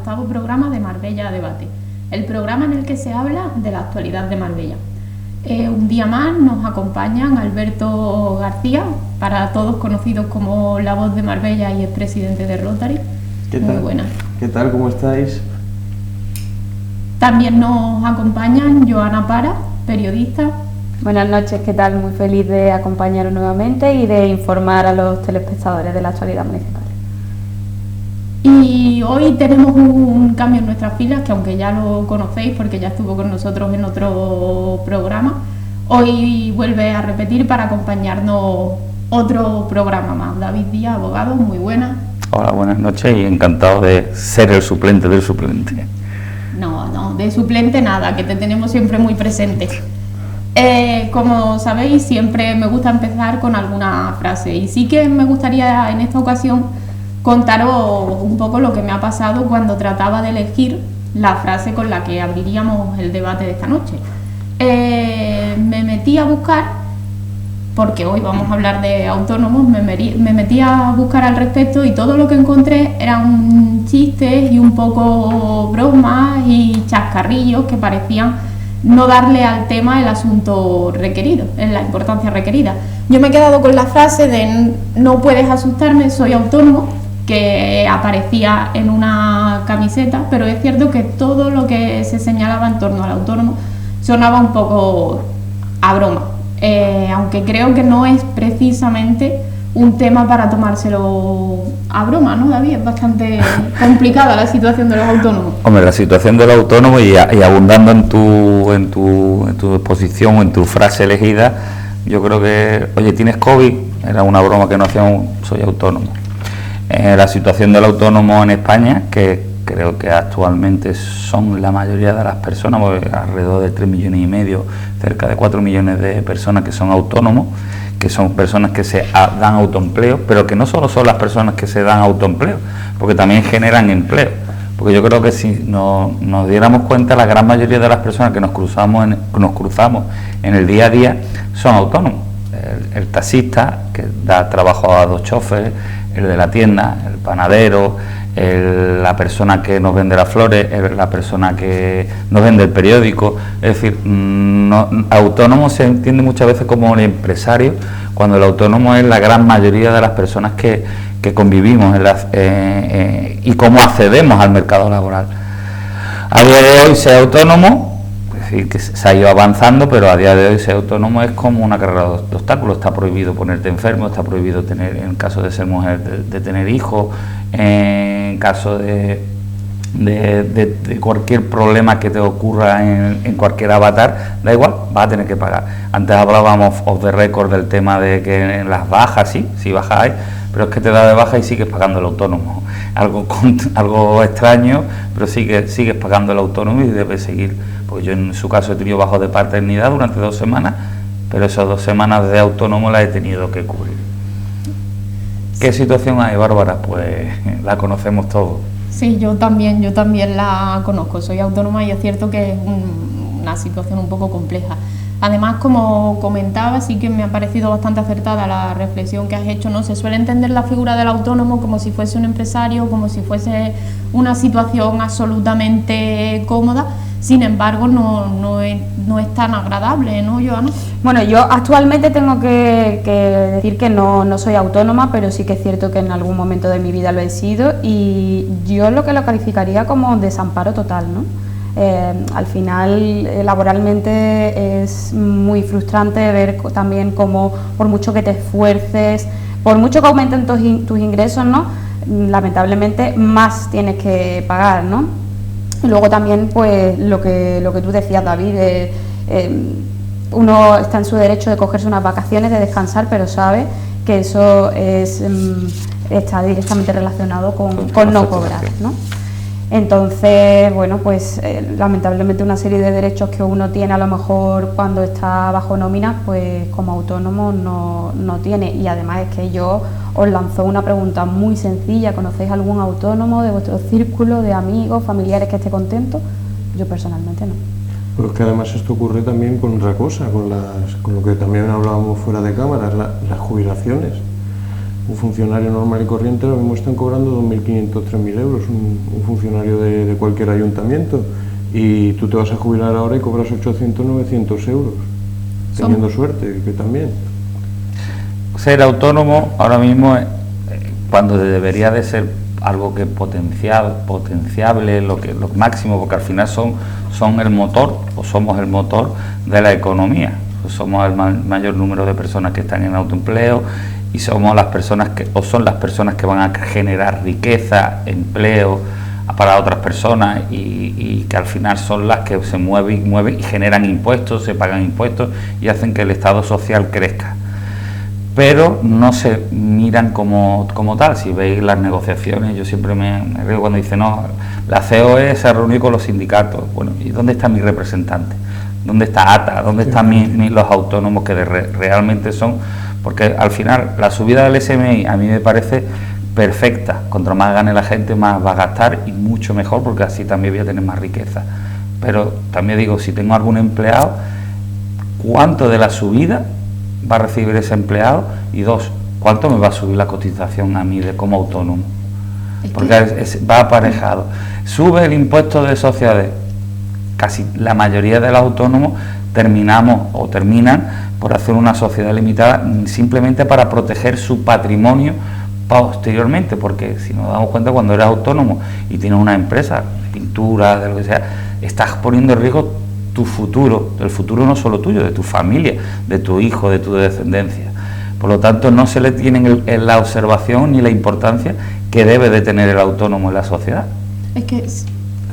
octavo programa de Marbella Debate, el programa en el que se habla de la actualidad de Marbella. Un día más nos acompañan Alberto García, para todos conocidos como la voz de Marbella y expresidente de Rotary. ¿Qué tal? Muy buenas. ¿Qué tal? ¿Cómo estáis? También nos acompañan Joana Para, periodista. Buenas noches, ¿qué tal? Muy feliz de acompañaros nuevamente y de informar a los telespectadores de la actualidad municipal. Y hoy tenemos un cambio en nuestras filas, que aunque ya lo conocéis porque ya estuvo con nosotros en otro programa, hoy vuelve a repetir para acompañarnos otro programa más. David Díaz, abogado, muy buena. Hola, buenas noches y encantado de ser el suplente del suplente. No, de suplente nada, que te tenemos siempre muy presente. Como sabéis, siempre me gusta empezar con alguna frase y sí que me gustaría en esta ocasión contaros un poco lo que me ha pasado cuando trataba de elegir la frase con la que abriríamos el debate de esta noche. Me metí a buscar, porque hoy vamos a hablar de autónomos, me metí a buscar al respecto y todo lo que encontré eran chistes y un poco bromas y chascarrillos que parecían no darle al tema el asunto requerido, en la importancia requerida. Yo me he quedado con la frase de no puedes asustarme, soy autónomo, que aparecía en una camiseta, pero es cierto que todo lo que se señalaba en torno al autónomo sonaba un poco a broma, aunque creo que no es precisamente un tema para tomárselo a broma, ¿no, David? Es bastante complicada la situación de los autónomos. Hombre, la situación de los autónomos y abundando en tu exposición o en tu frase elegida, yo creo que, oye, ¿tienes COVID? Era una broma que no hacíamos, soy autónomo. La situación del autónomo en España, que creo que actualmente son la mayoría de las personas, alrededor de 3,5 millones, cerca de 4 millones de personas que son autónomos, que son personas que se dan autoempleo, pero que no solo son las personas que se dan autoempleo, porque también generan empleo. Porque yo creo que si nos diéramos cuenta, la gran mayoría de las personas que nos cruzamos en el día a día son autónomos. El taxista, que da trabajo a 2 choferes, el de la tienda, el panadero, la persona que nos vende las flores, la persona que nos vende el periódico. Es decir, autónomo se entiende muchas veces como el empresario, cuando el autónomo es la gran mayoría de las personas que convivimos y cómo accedemos al mercado laboral. A día de hoy ser autónomo, es decir, que se ha ido avanzando, pero a día de hoy ser autónomo es como una carrera de obstáculos. Está prohibido ponerte enfermo, está prohibido tener, en caso de ser mujer, de tener hijos, en caso de cualquier problema que te ocurra en cualquier avatar, da igual, vas a tener que pagar. Antes hablábamos off the record del tema de que en las bajas, sí bajas hay, pero es que te da de baja y sigues pagando el autónomo. Algo extraño, pero sigues pagando el autónomo y debes seguir. Pues yo en su caso he tenido bajo de paternidad durante 2 semanas, pero esas 2 semanas de autónomo las he tenido que cubrir. ¿Qué situación hay, Bárbara? Pues la conocemos todos. Sí, yo también la conozco, soy autónoma y es cierto que es una situación un poco compleja. Además, como comentaba, sí que me ha parecido bastante acertada la reflexión que has hecho, ¿no? Se suele entender la figura del autónomo como si fuese un empresario, como si fuese una situación absolutamente cómoda. Sin embargo, no es tan agradable, ¿no, Joana? Bueno, yo actualmente tengo que decir que no soy autónoma, pero sí que es cierto que en algún momento de mi vida lo he sido y yo lo calificaría como desamparo total, ¿no? Al final, laboralmente es muy frustrante ver también cómo, por mucho que te esfuerces, por mucho que aumenten tus ingresos, ¿no? Lamentablemente más tienes que pagar, ¿no? Y luego también, pues, lo que tú decías, David, uno está en su derecho de cogerse unas vacaciones, de descansar, pero sabe que eso está directamente relacionado con no cobrar, ¿no? Entonces, bueno, pues lamentablemente una serie de derechos que uno tiene a lo mejor cuando está bajo nómina, pues como autónomo no tiene. Y además es que yo os lanzo una pregunta muy sencilla: ¿conocéis algún autónomo de vuestro círculo de amigos, familiares que esté contento? Yo personalmente no. Pero es que además esto ocurre también con otra cosa, con lo que también hablábamos fuera de cámaras, las jubilaciones. un funcionario normal y corriente ahora mismo están cobrando 2.500, 3.000 euros, un funcionario de cualquier ayuntamiento, y tú te vas a jubilar ahora y cobras 800, 900 euros, teniendo suerte, que también. Ser autónomo ahora mismo, cuando debería de ser algo que potenciable, lo máximo, porque al final son el motor, o somos el motor de la economía. Somos el mayor número de personas que están en autoempleo y somos las personas son las personas que van a generar riqueza, empleo para otras personas, y que al final son las que se mueven y generan impuestos, se pagan impuestos y hacen que el Estado social crezca. Pero no se miran como tal. Si veis las negociaciones, yo siempre me río cuando dice, no, la COE se ha reunido con los sindicatos. Bueno, ¿y dónde está mi representante? ¿Dónde está ATA? ¿Dónde están los autónomos que realmente son? Porque al final la subida del SMI a mí me parece perfecta. Contra más gane la gente, más va a gastar, y mucho mejor, porque así también voy a tener más riqueza. Pero también digo, si tengo algún empleado, ¿cuánto de la subida va a recibir ese empleado? Y dos, ¿cuánto me va a subir la cotización a mí como autónomo? Porque va aparejado. Sube el impuesto de sociedades. Casi la mayoría de los autónomos terminan por hacer una sociedad limitada simplemente para proteger su patrimonio posteriormente, porque si nos damos cuenta, cuando eres autónomo y tienes una empresa de pintura, de lo que sea, estás poniendo en riesgo tu futuro, el futuro no solo tuyo, de tu familia, de tu hijo, de tu descendencia. Por lo tanto, no se le tienen la observación ni la importancia que debe de tener el autónomo en la sociedad. Es que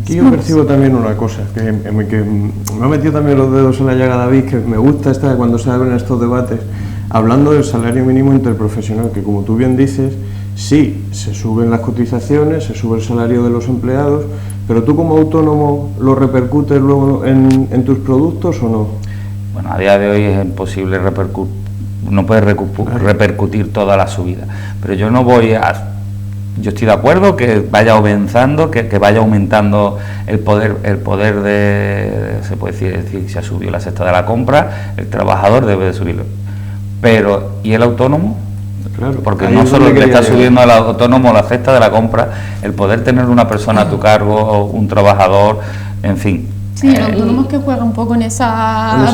aquí yo percibo también una cosa, que me ha metido también los dedos en la llaga David, que me gusta cuando se abren estos debates, hablando del salario mínimo interprofesional, que como tú bien dices, sí, se suben las cotizaciones, se sube el salario de los empleados, pero tú como autónomo, ¿lo repercutes luego en tus productos o no? Bueno, a día de hoy es imposible no puedes repercutir toda la subida, pero yo estoy de acuerdo que vaya aumentando, que vaya aumentando el poder se puede decir, si ha subido la cesta de la compra, el trabajador debe de subirlo. Pero, ¿y el autónomo? Claro, porque no solo le está subiendo al autónomo la cesta de la compra, el poder tener una persona a tu cargo, un trabajador, en fin. Sí, el autónomo es que juega un poco en esa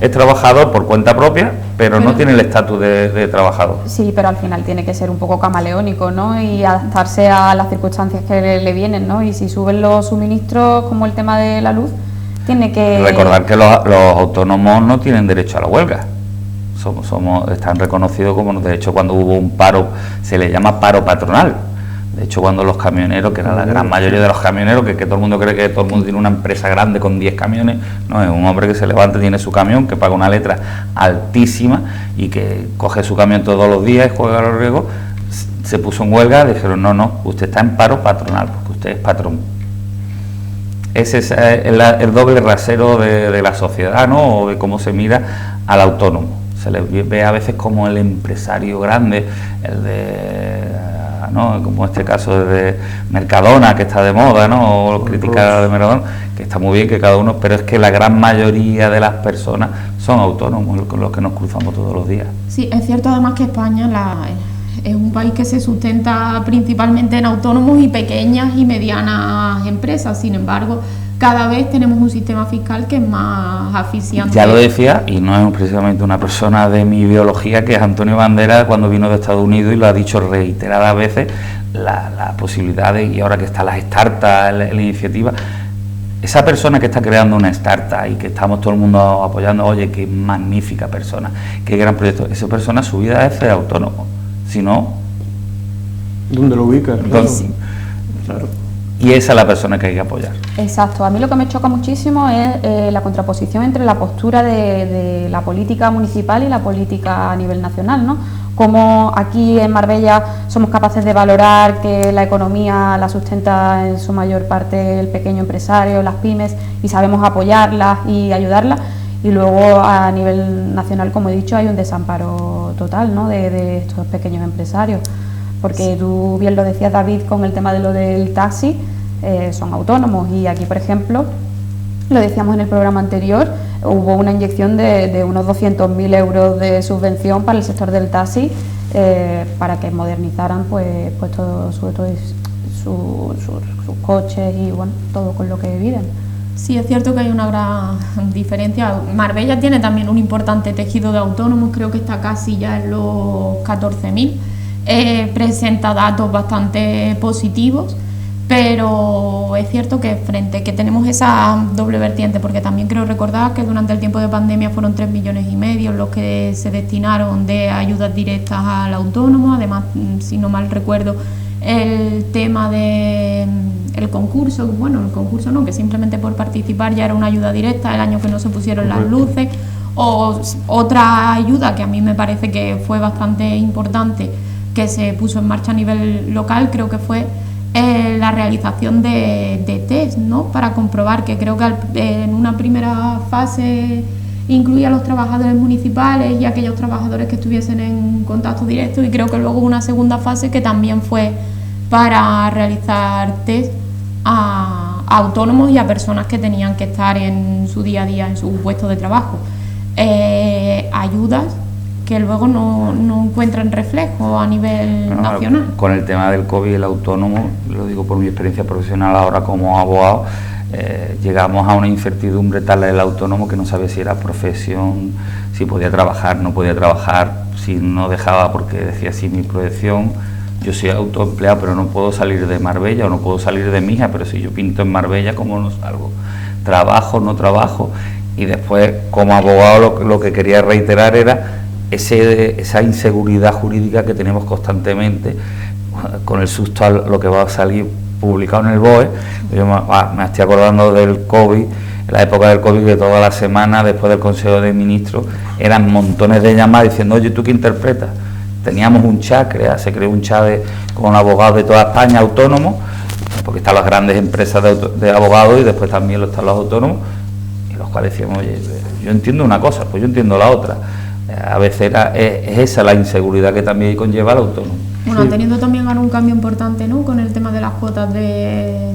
es trabajador por cuenta propia, pero no tiene el estatus de trabajador. Sí, pero al final tiene que ser un poco camaleónico, ¿no? Y adaptarse a las circunstancias que le vienen, ¿no? Y si suben los suministros, como el tema de la luz, tiene que... Recordar que los autónomos no tienen derecho a la huelga. Están reconocidos como, de hecho, cuando hubo un paro, se le llama paro patronal. De hecho, cuando los camioneros, que era la gran mayoría de los camioneros, que todo el mundo cree que todo el mundo tiene una empresa grande con 10 camiones, no, es un hombre que se levanta, tiene su camión, que paga una letra altísima y que coge su camión todos los días y juega a los riesgos. Se puso en huelga, dijeron, no, usted está en paro patronal, porque usted es patrón. Ese es el doble rasero de la sociedad, ¿no? O de cómo se mira al autónomo. Se le ve a veces como el empresario grande, ¿no? Como este caso de Mercadona, que está de moda, ¿no? O criticar de Mercadona, que está muy bien que cada uno, pero es que la gran mayoría de las personas son autónomos, con los que nos cruzamos todos los días. Sí, es cierto además que España es un país que se sustenta principalmente en autónomos y pequeñas y medianas empresas. Sin embargo, cada vez tenemos un sistema fiscal que es más asfixiante. Ya lo decía, y no es precisamente una persona de mi biología, que es Antonio Banderas, cuando vino de Estados Unidos, y lo ha dicho reiteradas veces, la posibilidad de, y ahora que están las startups, la iniciativa, esa persona que está creando una startup y que estamos todo el mundo apoyando, oye, qué magnífica persona, qué gran proyecto, esa persona, su vida es ser autónomo. Si no, ¿dónde lo ubicas? Claro. Y esa es la persona que hay que apoyar. Exacto. A mí lo que me choca muchísimo es la contraposición entre la postura de la política municipal y la política a nivel nacional, ¿no? Como aquí en Marbella somos capaces de valorar que la economía la sustenta en su mayor parte el pequeño empresario, las pymes, y sabemos apoyarlas y ayudarlas. Y luego a nivel nacional, como he dicho, hay un desamparo total, ¿no? de estos pequeños empresarios. Porque tú bien lo decías, David, con el tema de lo del taxi, son autónomos, y aquí, por ejemplo, lo decíamos en el programa anterior, hubo una inyección de unos 200.000 euros de subvención para el sector del taxi, para que modernizaran pues todo, sobre todo sus coches y bueno, todo con lo que viven. Sí, es cierto que hay una gran diferencia. Marbella tiene también un importante tejido de autónomos, creo que está casi ya en los 14.000. Presenta datos bastante positivos, pero es cierto que que tenemos esa doble vertiente, porque también creo recordar que durante el tiempo de pandemia fueron 3,5 millones los que se destinaron de ayudas directas al autónomo. Además, si no mal recuerdo, el tema de el concurso, bueno, el concurso no, que simplemente por participar ya era una ayuda directa, el año que no se pusieron las luces, o otra ayuda que a mí me parece que fue bastante importante, que se puso en marcha a nivel local, creo que fue la realización de test, ¿no?, para comprobar, que creo que en una primera fase incluía a los trabajadores municipales y aquellos trabajadores que estuviesen en contacto directo, y creo que luego una segunda fase que también fue para realizar test a autónomos y a personas que tenían que estar en su día a día en su puesto de trabajo. Ayudas que luego no encuentran reflejo a nivel nacional. Con el tema del COVID, el autónomo, lo digo por mi experiencia profesional ahora como abogado, llegamos a una incertidumbre tal del autónomo que no sabía si era profesión, si podía trabajar, no podía trabajar, si no dejaba, porque decía, si mi profesión, yo soy autoempleado pero no puedo salir de Marbella o no puedo salir de Mija, pero si yo pinto en Marbella, ¿cómo no salgo? Trabajo, no trabajo. Y después, como abogado, lo que quería reiterar era esa inseguridad jurídica que tenemos constantemente, con el susto a lo que va a salir publicado en el BOE. Yo me estoy acordando del COVID, en la época del COVID, que toda la semana después del Consejo de Ministros eran montones de llamadas diciendo, oye, ¿tú qué interpretas? Teníamos un chat, se creó un chat con abogados de toda España, autónomos, porque están las grandes empresas de abogados y después también están los autónomos, y los cuales decíamos, oye, yo entiendo una cosa, pues yo entiendo la otra. A veces es esa la inseguridad que también conlleva el autónomo. Bueno, sí. Ha tenido también un cambio importante, ¿no?, con el tema de las cuotas de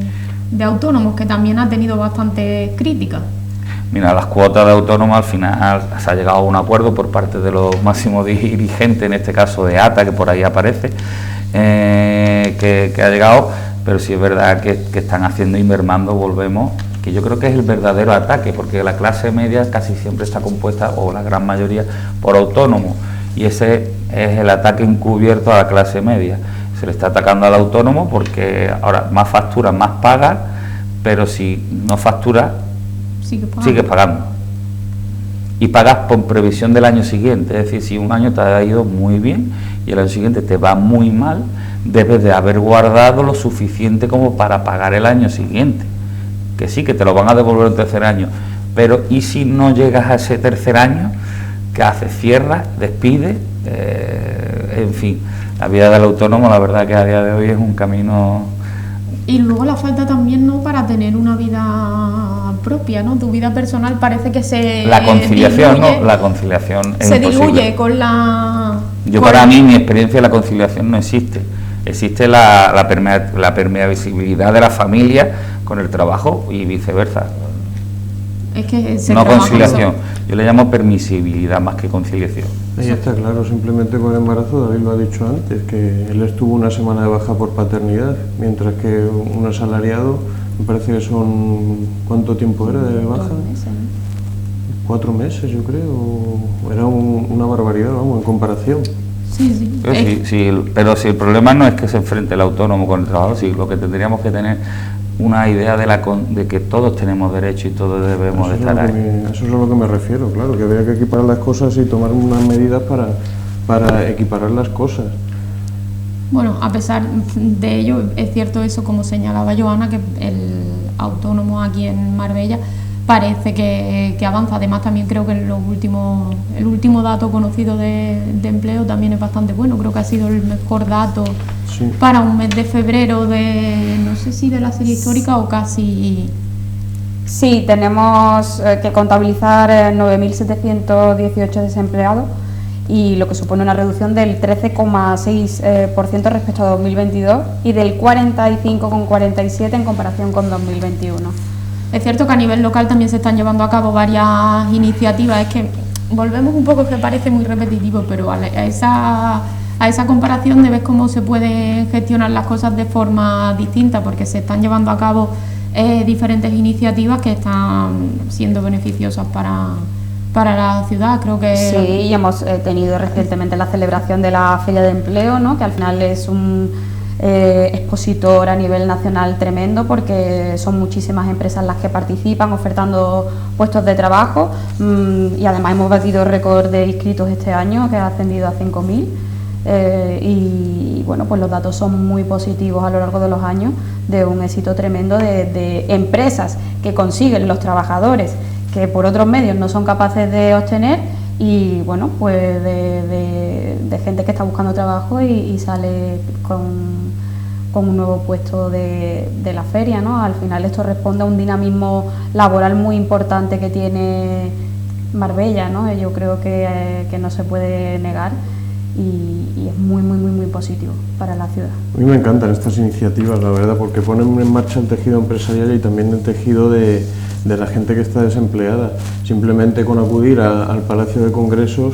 autónomos, que también ha tenido bastante crítica. Mira, las cuotas de autónomos al final se ha llegado a un acuerdo por parte de los máximos dirigentes, en este caso de ATA, que por ahí aparece, que ha llegado, pero sí es verdad que están haciendo y mermando, volvemos, que yo creo que es el verdadero ataque, porque la clase media casi siempre está compuesta, o la gran mayoría, por autónomos, y ese es el ataque encubierto a la clase media. Se le está atacando al autónomo porque ahora más factura, más paga, pero si no factura, sigues pagando. Y pagas por previsión del año siguiente, es decir, si un año te ha ido muy bien y el año siguiente te va muy mal, debes de haber guardado lo suficiente como para pagar el año siguiente. Que sí, que te lo van a devolver el tercer año, pero ¿y si no llegas a ese tercer año? ¿Qué haces? Cierras, despides, en fin, la vida del autónomo, la verdad que a día de hoy es un camino. Y luego la falta también, ¿no?, para tener una vida propia, ¿no? Tu vida personal parece que se la conciliación, diluye, ¿no? La conciliación es se imposible. diluye con la. Para mí, mi experiencia, la conciliación no existe. Existe la permeabilidad de la familia con el trabajo y viceversa. Es que no conciliación, yo le llamo permisibilidad más que conciliación. Ahí está claro, simplemente con el embarazo, David lo ha dicho antes, que él estuvo una semana de baja por paternidad, mientras que un asalariado, me parece que son, ¿cuánto tiempo era de baja? 4 meses, yo creo, era una barbaridad, vamos, en comparación. Sí. Pero si el problema no es que se enfrente el autónomo con el trabajo, sí, lo que tendríamos que tener una idea de que todos tenemos derecho y todos debemos de estar ahí. Eso es a lo que me refiero, claro, que habría que equiparar las cosas y tomar unas medidas para equiparar las cosas. Bueno, a pesar de ello, es cierto eso, como señalaba Joana, que el autónomo aquí en Marbella parece que avanza. Además, también creo que el último dato conocido de empleo también es bastante bueno. Creo que ha sido el mejor dato para un mes de febrero no sé si de la serie histórica o casi. Sí, tenemos que contabilizar 9.718 desempleados, y lo que supone una reducción del 13,6% respecto a 2022 y del 45,47% en comparación con 2021. Es cierto que a nivel local también se están llevando a cabo varias iniciativas, es que volvemos un poco, que parece muy repetitivo, pero a esa comparación de ver cómo se pueden gestionar las cosas de forma distinta, porque se están llevando a cabo diferentes iniciativas que están siendo beneficiosas para la ciudad. Creo que sí, y hemos tenido recientemente la celebración de la Feria de Empleo, ¿no? Que al final es un expositor a nivel nacional tremendo, porque son muchísimas empresas las que participan ofertando puestos de trabajo, y además hemos batido récord de inscritos este año, que ha ascendido a 5.000. Y bueno, pues los datos son muy positivos a lo largo de los años, de un éxito tremendo de empresas que consiguen los trabajadores que por otros medios no son capaces de obtener, y bueno, pues de gente que está buscando trabajo y sale con un nuevo puesto de la feria, ¿no? Al final esto responde a un dinamismo laboral muy importante que tiene Marbella, ¿no? Yo creo que no se puede negar. Y es muy positivo para la ciudad. A mí me encantan estas iniciativas, la verdad, porque ponen en marcha el tejido empresarial y también el tejido de la gente que está desempleada. Simplemente con acudir al Palacio de Congresos,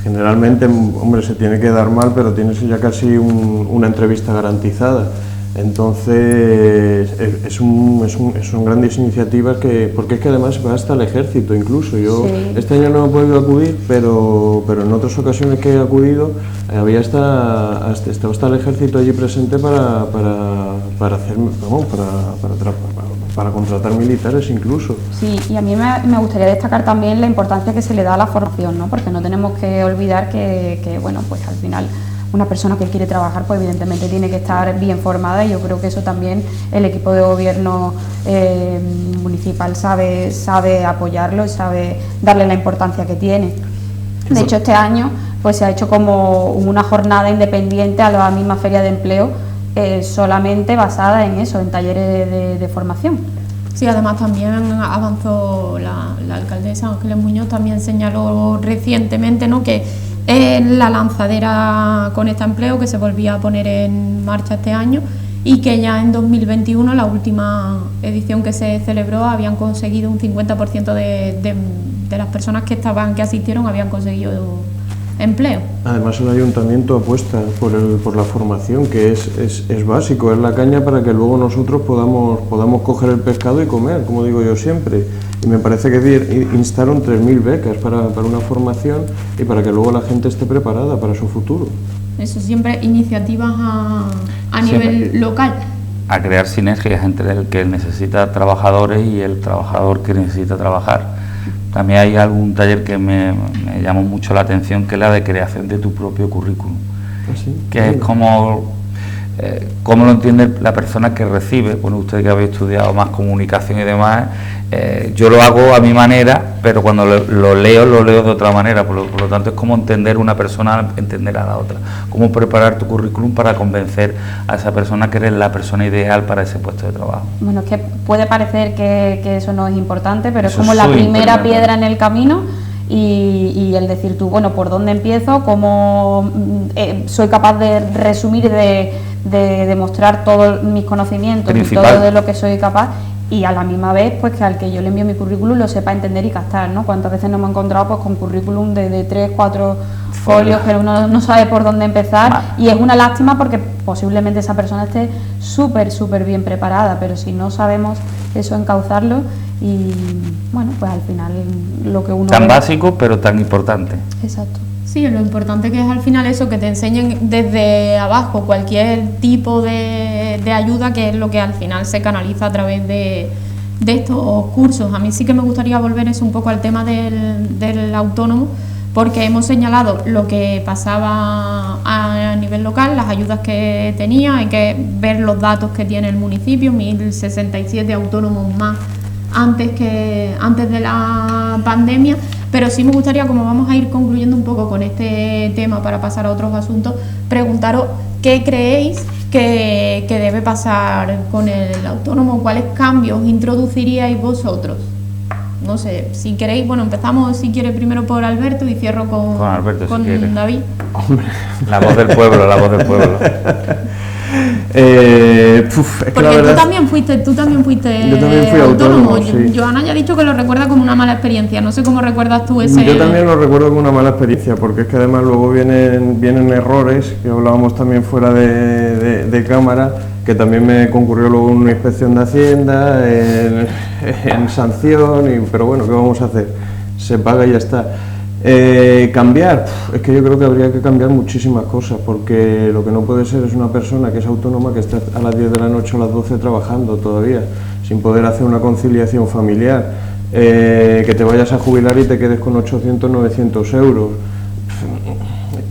generalmente, hombre, se tiene que dar mal, pero tienes ya casi una entrevista garantizada. Entonces, son grandes iniciativas, porque es que además va hasta el ejército incluso. Yo sí. Este año no he podido acudir, pero en otras ocasiones que he acudido había estaba hasta el ejército allí presente para contratar militares incluso. Sí, y a mí me gustaría destacar también la importancia que se le da a la formación, ¿no? Porque no tenemos que olvidar que bueno, pues al final una persona que quiere trabajar, pues evidentemente tiene que estar bien formada, y yo creo que eso también el equipo de gobierno municipal sabe apoyarlo y sabe darle la importancia que tiene. De hecho, este año pues se ha hecho como una jornada independiente a la misma Feria de Empleo, solamente basada en eso, en talleres de formación. Sí, además también avanzó la alcaldesa Ángeles Muñoz, también señaló recientemente, ¿no?, que la lanzadera Conecta Empleo, que se volvía a poner en marcha este año, y que ya en 2021, la última edición que se celebró, habían conseguido un 50% de las personas que asistieron habían conseguido empleo. Además, el ayuntamiento apuesta por la formación, que es básico, es la caña para que luego nosotros podamos coger el pescado y comer, como digo yo siempre. Y me parece que instaron 3.000 becas para una formación y para que luego la gente esté preparada para su futuro. Eso, siempre iniciativas a nivel local. A crear sinergias entre el que necesita trabajadores y el trabajador que necesita trabajar. También hay algún taller que me llamó mucho la atención, que es la de creación de tu propio currículum. ¿Sí? Que es como lo entiende la persona que recibe. Bueno, usted que habéis estudiado más comunicación y demás, yo lo hago a mi manera, pero cuando lo leo de otra manera. Por lo tanto, es como entender una persona, entender a la otra. Cómo preparar tu currículum para convencer a esa persona que eres la persona ideal para ese puesto de trabajo. Bueno, es que puede parecer que eso no es importante, pero eso es como la primera piedra en el camino. Y el decir tú, bueno, ¿por dónde empiezo? ¿Cómo soy capaz de resumir y de demostrar todos mis conocimientos y todo de lo que soy capaz? Y a la misma vez, pues que al que yo le envío mi currículum lo sepa entender y captar, ¿no? ¿Cuántas veces nos hemos encontrado pues con currículum de 3, 4 folios que uno no sabe por dónde empezar? Y es una lástima, porque posiblemente esa persona esté súper bien preparada, pero si no sabemos eso, encauzarlo, y bueno, pues al final lo que uno... Tan básico, pero tan importante. Exacto. Sí, lo importante que es al final eso, que te enseñen desde abajo cualquier tipo de ayuda, que es lo que al final se canaliza a través de estos cursos. A mí sí que me gustaría volver eso un poco al tema del autónomo, porque hemos señalado lo que pasaba a nivel local, las ayudas que tenía, hay que ver los datos que tiene el municipio, 1.067 autónomos más antes de la pandemia. Pero sí me gustaría, como vamos a ir concluyendo un poco con este tema para pasar a otros asuntos, preguntaros qué creéis que debe pasar con el autónomo, cuáles cambios introduciríais vosotros. No sé, si queréis, bueno, empezamos si quiere primero por Alberto y cierro con Alberto, con si David. Hombre. La voz del pueblo, la voz del pueblo. Es que Porque la verdad, tú también fuiste yo también fui autónomo, sí. Joana ya ha dicho que lo recuerda como una mala experiencia. No sé cómo recuerdas tú ese... Yo también lo recuerdo como una mala experiencia, porque es que además luego vienen errores, que hablábamos también fuera de cámara, que también me concurrió luego una inspección de Hacienda, en sanción, pero bueno, ¿qué vamos a hacer? Se paga y ya está. Cambiar, es que yo creo que habría que cambiar muchísimas cosas, porque lo que no puede ser es una persona que es autónoma que está a las 10 de la noche o a las 12 trabajando todavía, sin poder hacer una conciliación familiar, que te vayas a jubilar y te quedes con 800, 900 euros,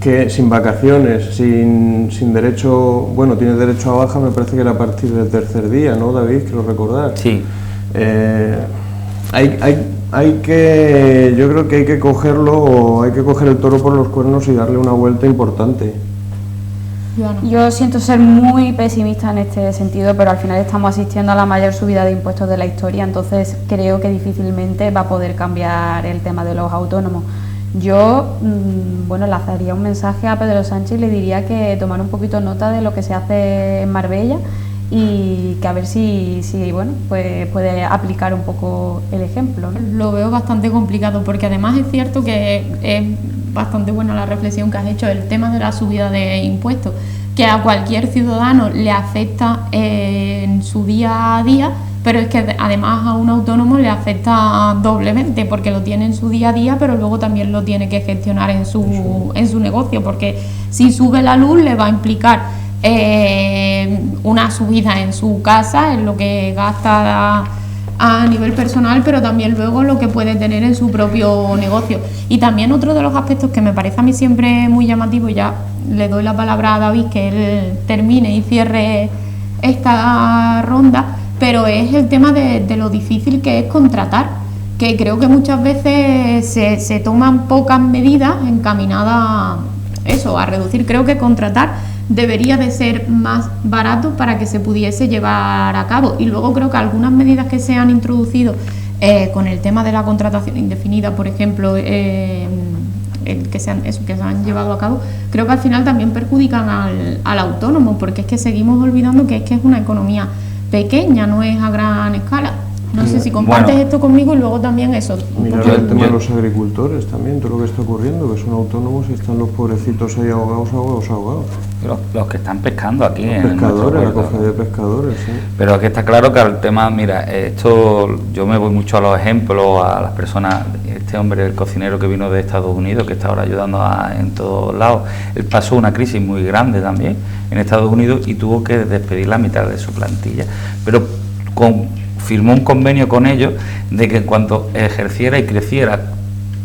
que sin vacaciones, sin derecho, bueno, tienes derecho a baja, me parece que era a partir del tercer día, ¿no, David? Quiero recordar. Sí. Yo creo que hay que cogerlo, o hay que coger el toro por los cuernos y darle una vuelta importante. Yo siento ser muy pesimista en este sentido, pero al final estamos asistiendo a la mayor subida de impuestos de la historia, entonces creo que difícilmente va a poder cambiar el tema de los autónomos. Yo, lanzaría un mensaje a Pedro Sánchez y le diría que tomara un poquito nota de lo que se hace en Marbella y que a ver si pues puede aplicar un poco el ejemplo, ¿no? Lo veo bastante complicado, porque además es cierto que es bastante buena la reflexión que has hecho, el tema de la subida de impuestos, que a cualquier ciudadano le afecta en su día a día, pero es que además a un autónomo le afecta doblemente, porque lo tiene en su día a día, pero luego también lo tiene que gestionar en su negocio, porque si sube la luz le va a implicar una subida en su casa, en lo que gasta a nivel personal, pero también luego lo que puede tener en su propio negocio. Y también otro de los aspectos que me parece a mí siempre muy llamativo, ya le doy la palabra a David que él termine y cierre esta ronda, pero es el tema de lo difícil que es contratar, que creo que muchas veces se toman pocas medidas encaminadas a reducir. Creo que contratar debería de ser más barato para que se pudiese llevar a cabo, y luego creo que algunas medidas que se han introducido con el tema de la contratación indefinida, por ejemplo, que se han llevado a cabo, creo que al final también perjudican al autónomo, porque es que seguimos olvidando que es una economía pequeña, no es a gran escala. No sé si compartes esto conmigo, y luego también eso. Mirar el tema de los agricultores también, todo lo que está ocurriendo, que son autónomos y están los pobrecitos ahí ahogados. Los que están pescando aquí. Los pescadores, la cofradía de pescadores, sí. Pero aquí está claro que el tema, mira, esto yo me voy mucho a los ejemplos, a las personas. Este hombre, el cocinero que vino de Estados Unidos, que está ahora ayudando en todos lados, él pasó una crisis muy grande también en Estados Unidos y tuvo que despedir la mitad de su plantilla, pero firmó un convenio con ellos de que en cuanto ejerciera y creciera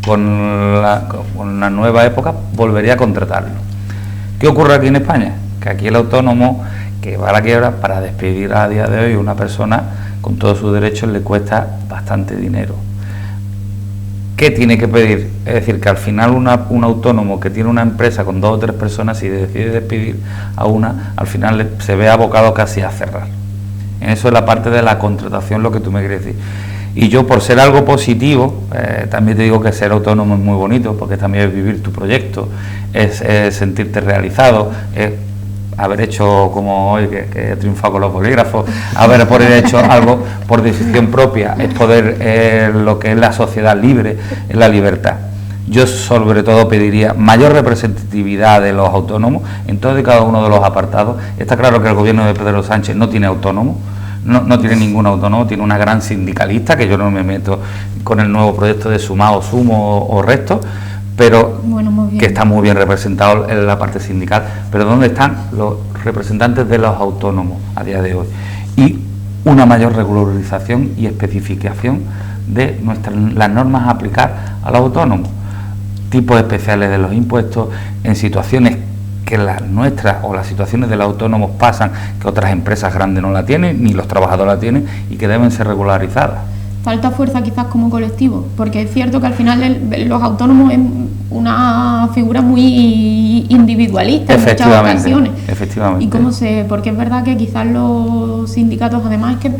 con la nueva época, volvería a contratarlo. ¿Qué ocurre aquí en España? Que aquí el autónomo que va a la quiebra, para despedir a día de hoy una persona con todos sus derechos le cuesta bastante dinero. ¿Qué tiene que pedir? Es decir, que al final un autónomo que tiene una empresa con 2 o 3 personas, si decide despedir a una, al final se ve abocado casi a cerrar. En eso es la parte de la contratación, lo que tú me quieres decir. Y yo, por ser algo positivo, también te digo que ser autónomo es muy bonito, porque también es vivir tu proyecto, es sentirte realizado, es haber hecho como hoy, que he triunfado con los bolígrafos, poder hecho algo por decisión propia, es poder lo que es la sociedad libre, es la libertad. Yo sobre todo pediría mayor representatividad de los autónomos en todo y cada uno de los apartados. Está claro que el gobierno de Pedro Sánchez no tiene autónomo, no tiene ningún autónomo, tiene una gran sindicalista, que yo no me meto con el nuevo proyecto de Sumao, Sumo o Resto, pero que está muy bien representado en la parte sindical. Pero ¿dónde están los representantes de los autónomos a día de hoy? Y una mayor regularización y especificación de las normas a aplicar a los autónomos, tipos especiales de los impuestos en situaciones que las nuestras o las situaciones de los autónomos pasan, que otras empresas grandes no la tienen, ni los trabajadores la tienen, y que deben ser regularizadas. Falta fuerza quizás como colectivo, porque es cierto que al final los autónomos es una figura muy individualista en muchas ocasiones. Efectivamente. Y porque es verdad que quizás los sindicatos, además, es que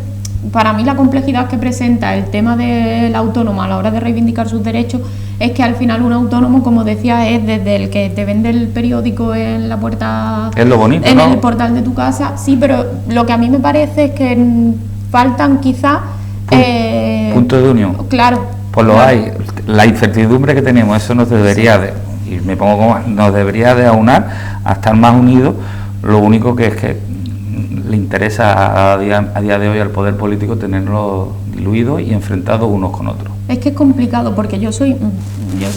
para mí la complejidad que presenta el tema del autónomo a la hora de reivindicar sus derechos es que al final un autónomo, como decía, es desde el que te vende el periódico en la puerta, es lo bonito, en ¿no? el portal de tu casa. Sí, pero lo que a mí me parece es que faltan quizá puntos de unión. Claro. Pues lo claro. hay. La incertidumbre que tenemos, eso nos debería de, y me pongo como, nos debería de aunar a estar más unidos. Lo único que es que le interesa a día de hoy al poder político tenerlos diluidos y enfrentados unos con otros. Es que es complicado porque yo soy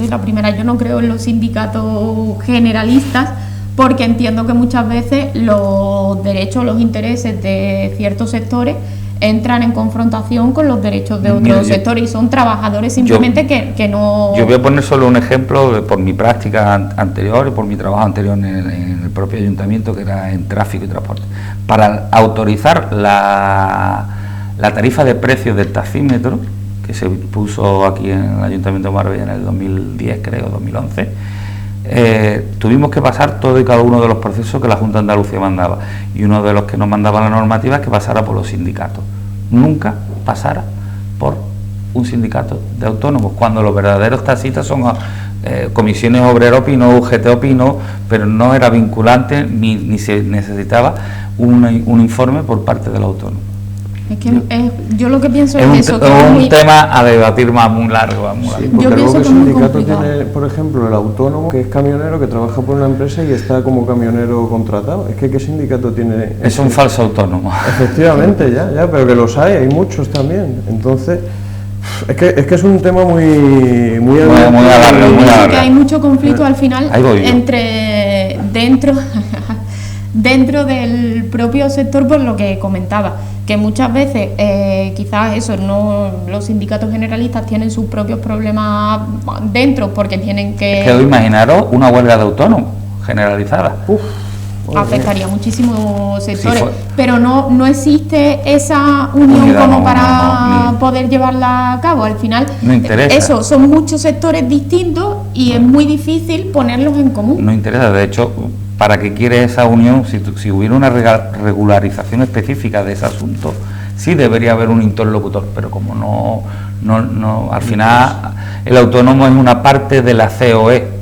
la primera, yo no creo en los sindicatos generalistas porque entiendo que muchas veces los derechos, los intereses de ciertos sectores entran en confrontación con los derechos de otros sectores y son trabajadores simplemente que no... Yo voy a poner solo un ejemplo por mi práctica anterior y por mi trabajo anterior en el propio ayuntamiento, que era en tráfico y transporte. Para autorizar la tarifa de precios del taxímetro, que se puso aquí en el Ayuntamiento de Marbella en el 2010, creo, 2011, tuvimos que pasar todo y cada uno de los procesos que la Junta de Andalucía mandaba, y uno de los que nos mandaba la normativa es que pasara por los sindicatos, nunca pasara por un sindicato de autónomos, cuando los verdaderos taxistas son comisiones obrero opinó, UGT opinó, pero no era vinculante ni se necesitaba un informe por parte del autónomo. Es que yo lo que pienso es eso. Es un tema a debatir muy largo. Sí, porque luego que el sindicato tiene, por ejemplo, el autónomo que es camionero, que trabaja por una empresa y está como camionero contratado. Es que ¿qué sindicato tiene? Es un falso autónomo. Efectivamente, ya, pero que los hay muchos también. Entonces, es que es un tema muy alargado. Que hay mucho conflicto al final entre dentro del propio sector, por lo que comentaba, que muchas veces quizás los sindicatos generalistas tienen sus propios problemas dentro porque tienen que... Es que imaginaros una huelga de autónomos generalizada. Afectaría muchísimos sectores, pero no existe esa unión como para poder llevarla a cabo. Al final, no interesa. Eso, son muchos sectores distintos y es muy difícil ponerlos en común. No interesa, de hecho, ¿para qué quiere esa unión? Si hubiera una regularización específica de ese asunto, sí debería haber un interlocutor, pero como no, al final el autónomo es una parte de la COE.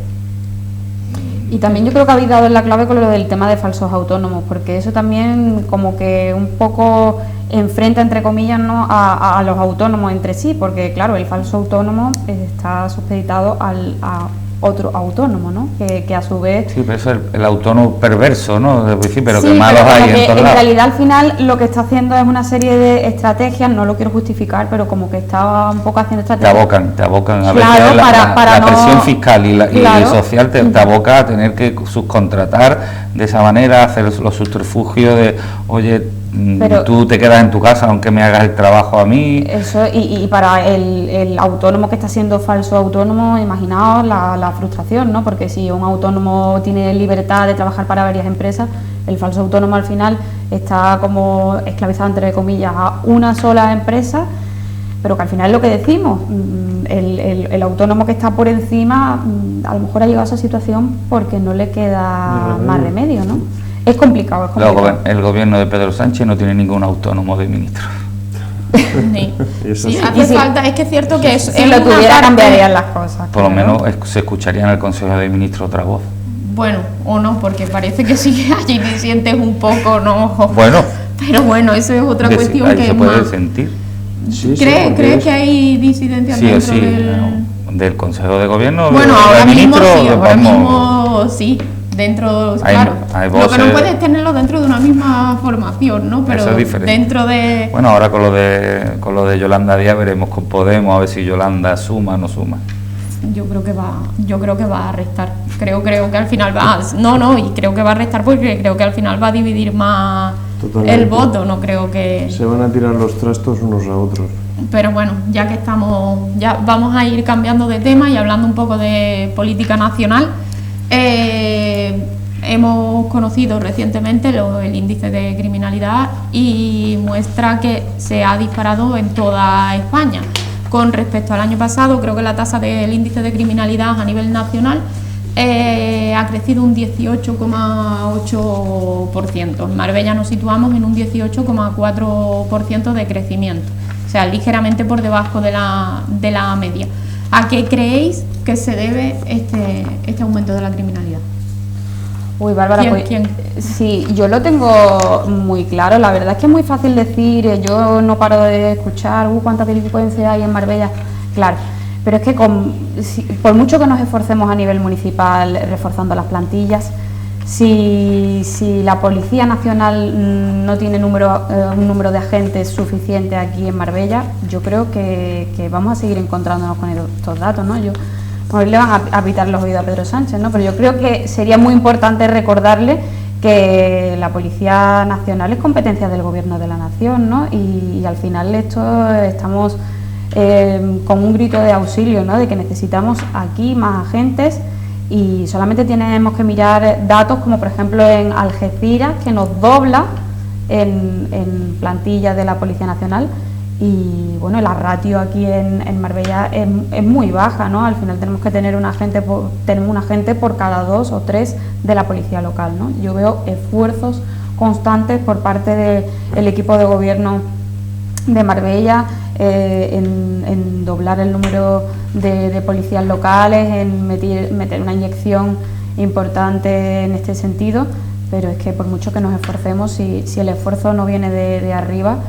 Y también yo creo que habéis dado en la clave con lo del tema de falsos autónomos, porque eso también como que un poco enfrenta, entre comillas, ¿no?, a los autónomos entre sí, porque claro, el falso autónomo está supeditado a otro autónomo, ¿no?, que a su vez... Sí, pero eso es el autónomo perverso, ¿no? Sí, pero sí, que malos pero hay en todos lados. En realidad al final lo que está haciendo es una serie de estrategias, no lo quiero justificar, pero como que está un poco haciendo estrategias... Te abocan a claro, veces para la presión no... fiscal y claro. social te aboca a tener que subcontratar de esa manera, hacer los subterfugios de, oye, pero tú te quedas en tu casa aunque me hagas el trabajo a mí. Eso, y para el autónomo que está siendo falso autónomo, imaginaos la frustración, ¿no? Porque si un autónomo tiene libertad de trabajar para varias empresas, el falso autónomo al final está como esclavizado, entre comillas, a una sola empresa, pero que al final es lo que decimos, el autónomo que está por encima a lo mejor ha llegado a esa situación porque no le queda más remedio, ¿no? Es complicado, es complicado. El gobierno de Pedro Sánchez no tiene ningún autónomo de ministro. Sí, hace falta, es que es cierto que si lo tuviera cambiarían las cosas. Por lo menos se escucharía en el Consejo de Ministros otra voz. Bueno, o no, porque parece que sí allí te sientes un poco, ¿no? Bueno. Pero bueno, eso es otra cuestión ahí que se puede sentir. ¿Crees que hay disidencias dentro del Consejo de Gobierno? Bueno, ahora mismo sí. Dentro, claro, lo que no puedes tenerlo dentro de una misma formación, ¿no? Pero eso es diferente. Dentro de... Bueno, ahora con lo de Yolanda Díaz veremos con Podemos, a ver si Yolanda suma o no suma. Yo creo que va a restar. Creo que al final va... y creo que va a restar porque creo que al final va a dividir más el voto, no creo que... Se van a tirar los trastos unos a otros. Pero bueno, ya que estamos... Ya vamos a ir cambiando de tema y hablando un poco de política nacional. Hemos conocido recientemente el índice de criminalidad y muestra que se ha disparado en toda España. Con respecto al año pasado, creo que la tasa del índice de criminalidad a nivel nacional ha crecido un 18,8%. En Marbella nos situamos en un 18,4% de crecimiento, o sea, ligeramente por debajo de la media. ¿A qué creéis que se debe este aumento de la criminalidad? Uy, Bárbara, ¿Quién? Sí, yo lo tengo muy claro. La verdad es que es muy fácil decir, yo no paro de escuchar, cuánta delincuencia hay en Marbella. Claro, pero es que por mucho que nos esforcemos a nivel municipal reforzando las plantillas, si la Policía Nacional no tiene un número de agentes suficiente aquí en Marbella, yo creo que vamos a seguir encontrándonos con estos datos, ¿no? Hoy le van a pitar los oídos a Pedro Sánchez, ¿no? Pero yo creo que sería muy importante recordarle que la Policía Nacional es competencia del Gobierno de la Nación, ¿no? Y al final estamos con un grito de auxilio, ¿no? De que necesitamos aquí más agentes, y solamente tenemos que mirar datos como por ejemplo en Algeciras, que nos dobla en plantilla de la Policía Nacional. Y bueno, la ratio aquí en Marbella es muy baja, ¿no? Al final tenemos que tener un agente por cada 2 o 3 de la policía local, ¿no? Yo veo esfuerzos constantes por parte del equipo de gobierno de Marbella en doblar el número de policías locales, en meter una inyección importante en este sentido, pero es que por mucho que nos esforcemos, si el esfuerzo no viene de arriba,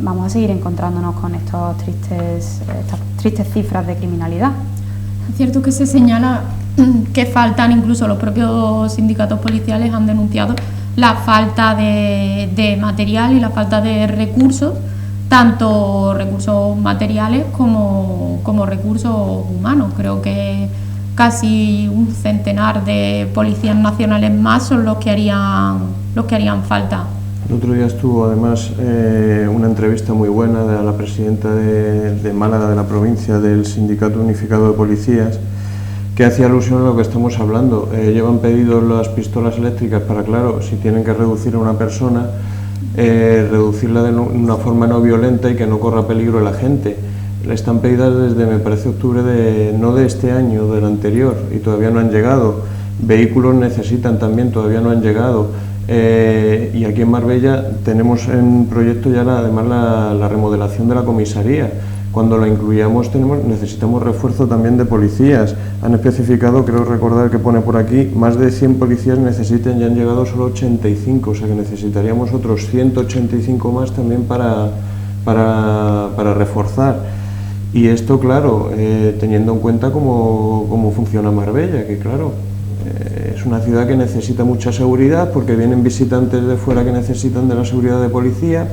vamos a seguir encontrándonos con estas tristes cifras de criminalidad. Es cierto que se señala que faltan, incluso los propios sindicatos policiales han denunciado la falta de material y la falta de recursos, tanto recursos materiales como recursos humanos. Creo que casi un centenar de policías nacionales más son los que harían falta. El otro día estuvo además una entrevista muy buena de la presidenta de Málaga, de la provincia, del Sindicato Unificado de Policías, que hacía alusión a lo que estamos hablando. Llevan pedido las pistolas eléctricas para, claro, si tienen que reducir a una persona, reducirla de una forma no violenta y que no corra peligro la gente. Le están pedidas desde, me parece, octubre no de este año, del anterior, y todavía no han llegado. Vehículos necesitan también, todavía no han llegado. Y aquí en Marbella tenemos en proyecto ya además la remodelación de la comisaría. Cuando la incluyamos necesitamos refuerzo también de policías. Han especificado, creo recordar que pone por aquí, más de 100 policías necesitan, ya han llegado solo 85, o sea que necesitaríamos otros 185 más también para reforzar. Y esto, claro, teniendo en cuenta cómo funciona Marbella, que claro, es una ciudad que necesita mucha seguridad porque vienen visitantes de fuera que necesitan de la seguridad de policía,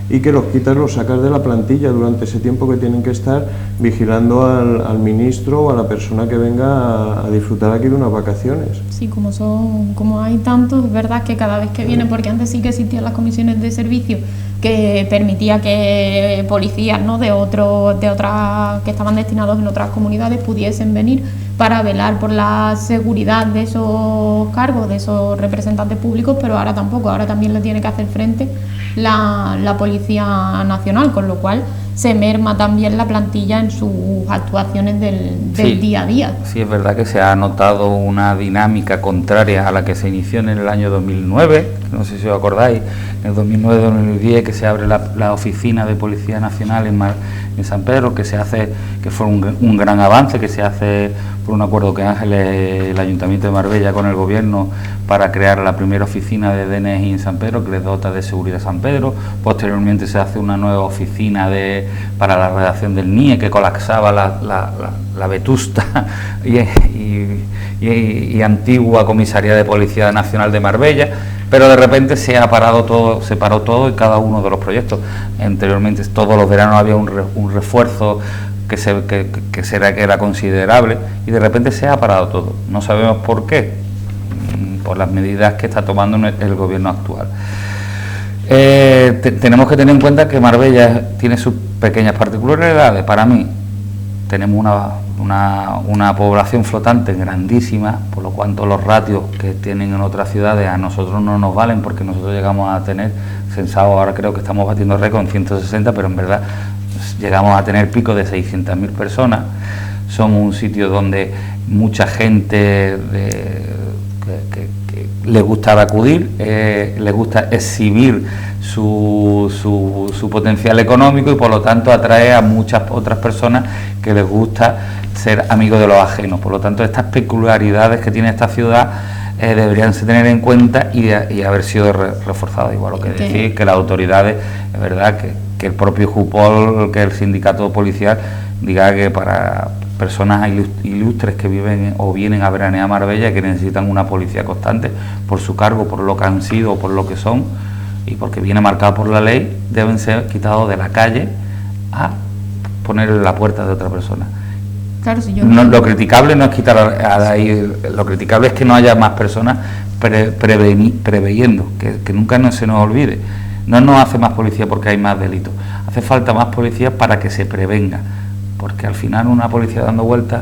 y que los sacas de la plantilla durante ese tiempo que tienen que estar vigilando al ministro o a la persona que venga a disfrutar aquí de unas vacaciones. Sí, como hay tantos, es verdad que cada vez que vienen, porque antes sí que existían las comisiones de servicio que permitía que policías, ¿no?, de otras que estaban destinados en otras comunidades pudiesen venir para velar por la seguridad de esos cargos, de esos representantes públicos, pero ahora tampoco, ahora también le tiene que hacer frente la Policía Nacional, con lo cual se merma también la plantilla en sus actuaciones del día a día. Sí, es verdad que se ha notado una dinámica contraria a la que se inició en el año 2009, no sé si os acordáis, en el 2009-2010 que se abre la oficina de Policía Nacional en San Pedro, que fue un gran avance, que se hace por un acuerdo que Ángeles, el Ayuntamiento de Marbella con el Gobierno, para crear la primera oficina de DNI en San Pedro, que les dota de seguridad San Pedro. Posteriormente se hace una nueva oficina para la redacción del NIE, que colapsaba la vetusta y antigua Comisaría de Policía Nacional de Marbella, pero de repente se paró todo en cada uno de los proyectos. Anteriormente todos los veranos había un refuerzo que era considerable, y de repente se ha parado todo. No sabemos por qué, por las medidas que está tomando el gobierno actual. Tenemos que tener en cuenta que Marbella tiene sus pequeñas particularidades. Para mí, tenemos una población flotante grandísima, por lo cual los ratios que tienen en otras ciudades a nosotros no nos valen, porque nosotros llegamos a tener, censado ahora creo que estamos batiendo récord en 160, pero en verdad llegamos a tener pico de 600.000 personas. Somos un sitio donde mucha gente que le gusta acudir, le gusta exhibir su potencial económico, y por lo tanto atrae a muchas otras personas que les gusta ser amigo de los ajenos. Por lo tanto, estas peculiaridades que tiene esta ciudad deberían tener en cuenta y haber sido reforzadas. Igual lo que decir, que las autoridades, es verdad que el propio JUPOL, que el sindicato policial, diga que para personas ilustres que viven o vienen a veranear a Marbella, que necesitan una policía constante por su cargo, por lo que han sido o por lo que son, y porque viene marcado por la ley, deben ser quitados de la calle a poner en la puerta de otra persona. Claro, si yo Lo criticable no es quitar a ahí, lo criticable es que no haya más personas preveyendo, que nunca se nos olvide. No nos hace más policía porque hay más delitos, hace falta más policía para que se prevenga, porque al final una policía dando vueltas,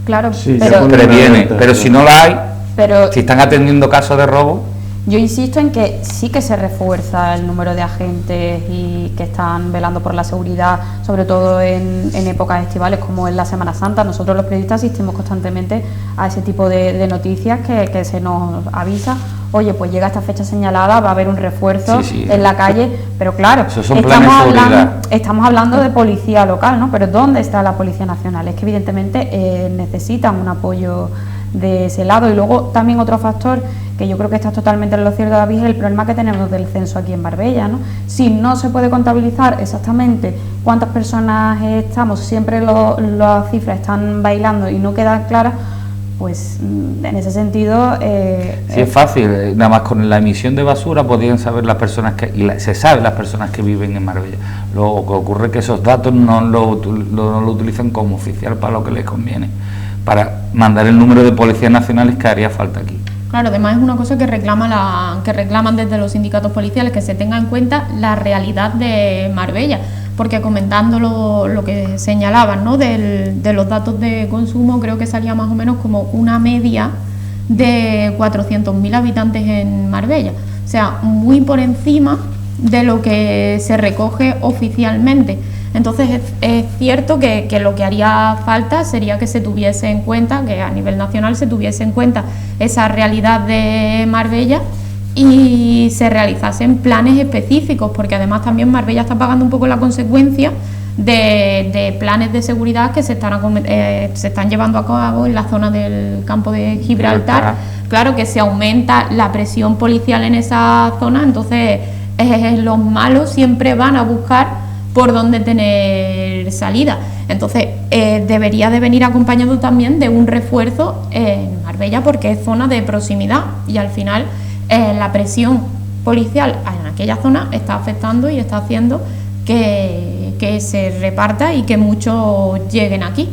Claro, Sí, pero previene, pero si no la hay, Pero si están atendiendo casos de robo, yo insisto en que sí que se refuerza el número de agentes y que están velando por la seguridad, sobre todo en épocas estivales como en la Semana Santa. Nosotros los periodistas asistimos constantemente a ese tipo de noticias que se nos avisa, oye, pues llega esta fecha señalada, va a haber un refuerzo Sí, sí. en la calle, pero claro, Esos son planes de seguridad. estamos hablando de policía local, ¿no? Pero ¿dónde está la Policía Nacional? Es que evidentemente necesitan un apoyo de ese lado. Y luego también otro factor que yo creo que está totalmente en lo cierto, David, es el problema que tenemos del censo aquí en Marbella, ¿no? Si no se puede contabilizar exactamente cuántas personas estamos, siempre las cifras están bailando y no quedan claras, pues en ese sentido sí es fácil, nada más con la emisión de basura podrían saber las personas se sabe las personas que viven en Marbella. Lo que ocurre es que esos datos no lo utilizan como oficial para lo que les conviene, para mandar el número de policías nacionales que haría falta aquí. Claro, además es una cosa que reclaman desde los sindicatos policiales, que se tenga en cuenta la realidad de Marbella, porque comentando lo que señalaban, ¿no? de los datos de consumo, creo que salía más o menos como una media de 400.000 habitantes en Marbella, o sea, muy por encima de lo que se recoge oficialmente. Entonces es cierto que lo que haría falta sería que se tuviese en cuenta, que a nivel nacional se tuviese en cuenta esa realidad de Marbella y se realizasen planes específicos, porque además también Marbella está pagando un poco la consecuencia de planes de seguridad que se están llevando a cabo en la zona del campo de Gibraltar. Claro que se aumenta la presión policial en esa zona, entonces los malos siempre van a buscar por dónde tener salida. Entonces debería de venir acompañado también de un refuerzo en Marbella, porque es zona de proximidad y al final la presión policial en aquella zona está afectando y está haciendo que se reparta y que muchos lleguen aquí.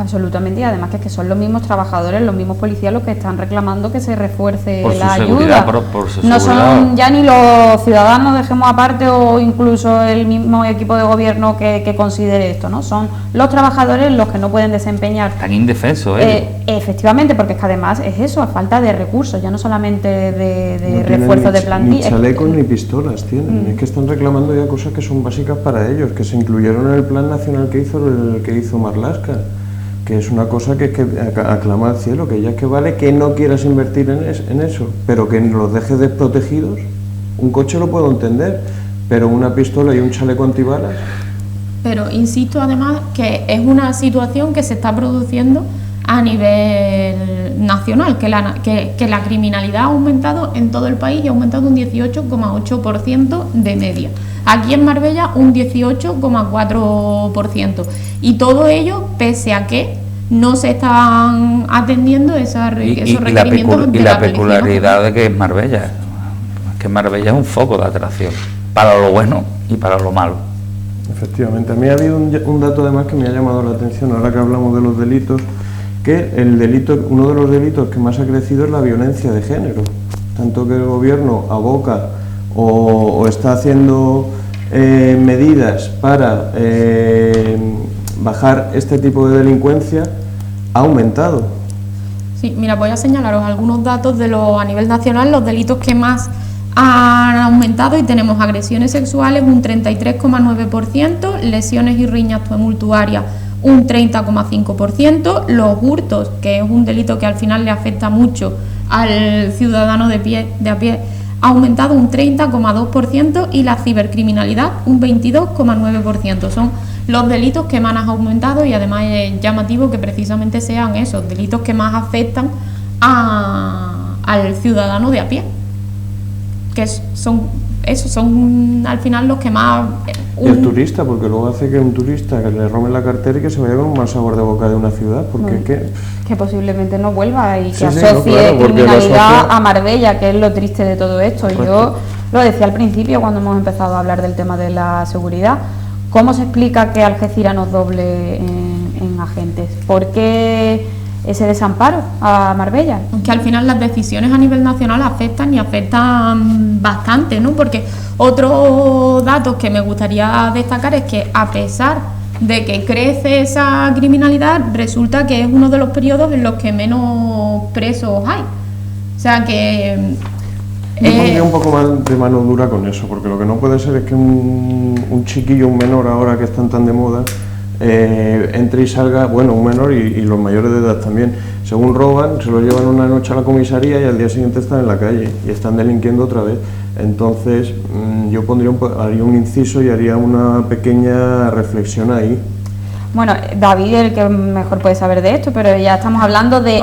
Absolutamente, y además que es que son los mismos trabajadores, los mismos policías los que están reclamando que se refuerce Por su la seguridad, ayuda. por su No seguridad. son ya ni los ciudadanos, dejemos aparte, o incluso el mismo equipo de gobierno que considere esto, ¿no? Son los trabajadores los que no pueden desempeñar. Tan indefensos, Efectivamente, porque es que además es eso, a falta de recursos, ya no solamente de No refuerzo tienen de plantilla. Ni chalecos ni pistolas tienen. Es que están reclamando ya cosas que son básicas para ellos, que se incluyeron en el plan nacional que hizo Marlaska, que es una cosa que aclama al cielo, que ya es que vale que no quieras invertir en eso, pero que los dejes desprotegidos. Un coche lo puedo entender, pero una pistola y un chaleco antibalas. Pero insisto además que es una situación que se está produciendo a nivel nacional, que la criminalidad ha aumentado en todo el país y ha aumentado un 18,8% de media. Aquí en Marbella un 18,4%. Y todo ello pese a que no se están atendiendo esos requerimientos de y la policía. peculiaridad de que es Marbella. Es que Marbella es un foco de atracción, para lo bueno y para lo malo. Efectivamente, a mí ha habido un dato además que me ha llamado la atención, ahora que hablamos de los delitos, que uno de los delitos que más ha crecido es la violencia de género, tanto que el gobierno aboca o está haciendo medidas para bajar este tipo de delincuencia, ha aumentado. Sí, mira, voy a señalaros algunos datos a nivel nacional, los delitos que más han aumentado, y tenemos agresiones sexuales un 33,9%, lesiones y riñas tumultuarias un 30,5%, los hurtos, que es un delito que al final le afecta mucho al ciudadano de a pie, ha aumentado un 30,2% y la cibercriminalidad un 22,9%. Son los delitos que más han aumentado y además es llamativo que precisamente sean esos delitos que más afectan al ciudadano de a pie, que son al final los que más... Y el turista, porque luego hace que un turista que le roben la cartera y que se vaya con un mal sabor de boca de una ciudad, porque es que posiblemente no vuelva y que Sí, asocie no, claro, porque criminalidad lo asocia- a Marbella, que es lo triste de todo esto. Correcto. Yo lo decía al principio cuando hemos empezado a hablar del tema de la seguridad. ¿Cómo se explica que Algeciras nos doble en agentes? ¿Por qué ese desamparo a Marbella? Que al final las decisiones a nivel nacional afectan y afectan bastante, ¿no? Porque otro dato que me gustaría destacar es que a pesar de que crece esa criminalidad, resulta que es uno de los periodos en los que menos presos hay. O sea que... Yo pondría un poco más de mano dura con eso, porque lo que no puede ser es que un chiquillo, un menor ahora que están tan de moda, entre y salga, bueno, un menor y los mayores de edad también, según roban, se lo llevan una noche a la comisaría y al día siguiente están en la calle y están delinquiendo otra vez. Entonces yo haría un inciso y haría una pequeña reflexión ahí. Bueno, David es el que mejor puede saber de esto, pero ya estamos hablando de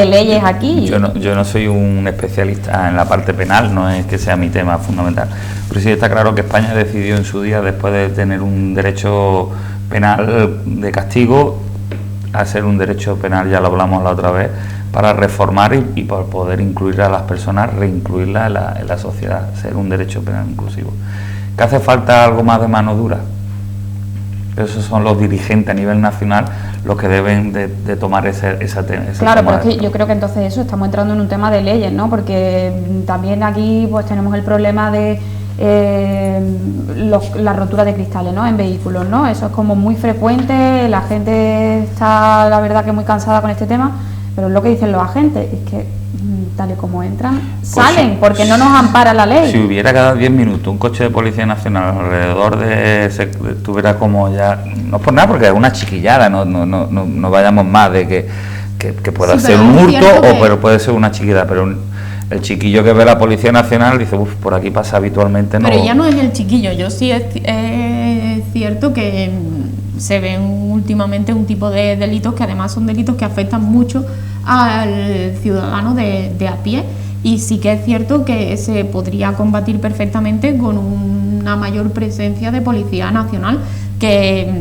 leyes aquí. Yo no soy un especialista en la parte penal, no es que sea mi tema fundamental, pero sí está claro que España decidió en su día, después de tener un derecho penal de castigo, a ser un derecho penal, ya lo hablamos la otra vez, para reformar y para poder incluir a las personas, reincluirlas en la sociedad, ser un derecho penal inclusivo. ¿Que hace falta algo más de mano dura? Esos son los dirigentes a nivel nacional los que deben de tomar ese Claro, toma pero es que yo creo que entonces estamos entrando en un tema de leyes, ¿no? Porque también aquí pues tenemos el problema de la rotura de cristales, ¿no? En vehículos, ¿no? Eso es como muy frecuente, la gente está, la verdad, que muy cansada con este tema, pero es lo que dicen los agentes, es que tal y como entran, salen, sí, porque no nos ampara la ley. Si hubiera cada 10 minutos un coche de Policía Nacional alrededor estuviera como ya, no por nada, porque es una chiquillada, no vayamos más de que pueda Sí, ser pero un es hurto cierto que- pero puede ser una chiquillada, pero el chiquillo que ve la Policía Nacional dice, uff, por aquí pasa habitualmente, no. Pero ya no es el chiquillo, yo sí es cierto que se ven últimamente un tipo de delitos que además son delitos que afectan mucho al ciudadano de a pie, y sí que es cierto que se podría combatir perfectamente con una mayor presencia de Policía Nacional, que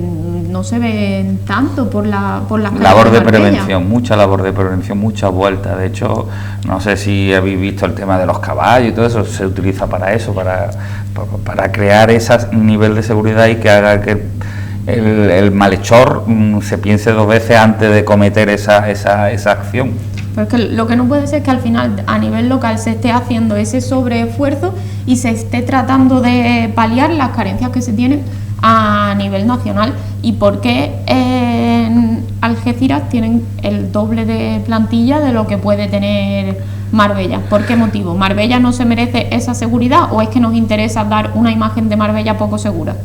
no se ven tanto por las calles Labor de Marbella. prevención, mucha labor de prevención, mucha vuelta. De hecho, no sé si habéis visto el tema de los caballos y todo eso, se utiliza para eso, para crear ese nivel de seguridad y que haga que el malhechor se piense dos veces antes de cometer esa acción. Pero es que lo que no puede ser es que al final a nivel local se esté haciendo ese sobreesfuerzo y se esté tratando de paliar las carencias que se tienen a nivel nacional. ¿Y por qué en Algeciras tienen el doble de plantilla de lo que puede tener Marbella? ¿Por qué motivo? ¿Marbella no se merece esa seguridad o es que nos interesa dar una imagen de Marbella poco segura?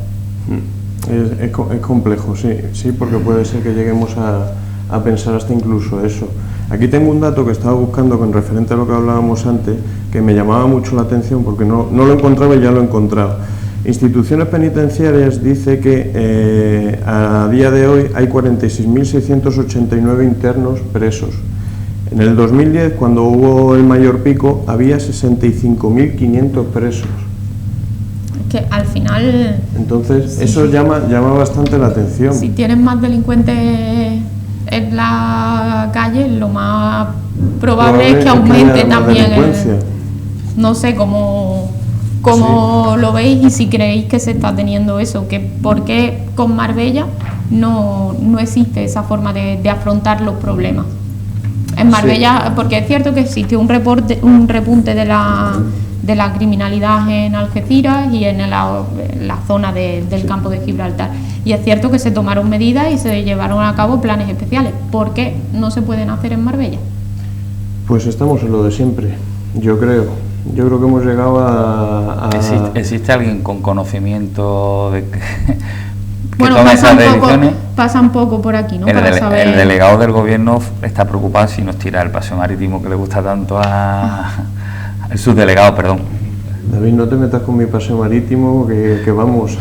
Es complejo, sí, porque puede ser que lleguemos a pensar hasta incluso eso. Aquí tengo un dato que estaba buscando con referente a lo que hablábamos antes, que me llamaba mucho la atención porque no lo encontraba y ya lo he encontrado. Instituciones penitenciarias dice que a día de hoy hay 46.689 internos presos. En el 2010, cuando hubo el mayor pico, había 65.500 presos. Que al final, Entonces, sí, eso llama bastante la atención. si tienen más delincuentes en la calle, lo más probable es que aumente haya más también delincuencia. no sé cómo lo veis y si creéis que se está teniendo eso, que por qué con Marbella no existe esa forma de afrontar los problemas. En Marbella, porque es cierto que existe un repunte de la criminalidad en Algeciras y en la zona del campo de Gibraltar. Y es cierto que se tomaron medidas y se llevaron a cabo planes especiales. ¿Por qué no se pueden hacer en Marbella? Pues estamos en lo de siempre, yo creo. Yo creo que hemos llegado a... ¿Existe alguien con conocimiento de que Bueno, tome esas decisiones? pasan poco por aquí, ¿no? Para saber... El delegado del gobierno está preocupado si nos tira el paseo marítimo que le gusta tanto a el subdelegado, perdón. David, no te metas con mi paseo marítimo, que vamos.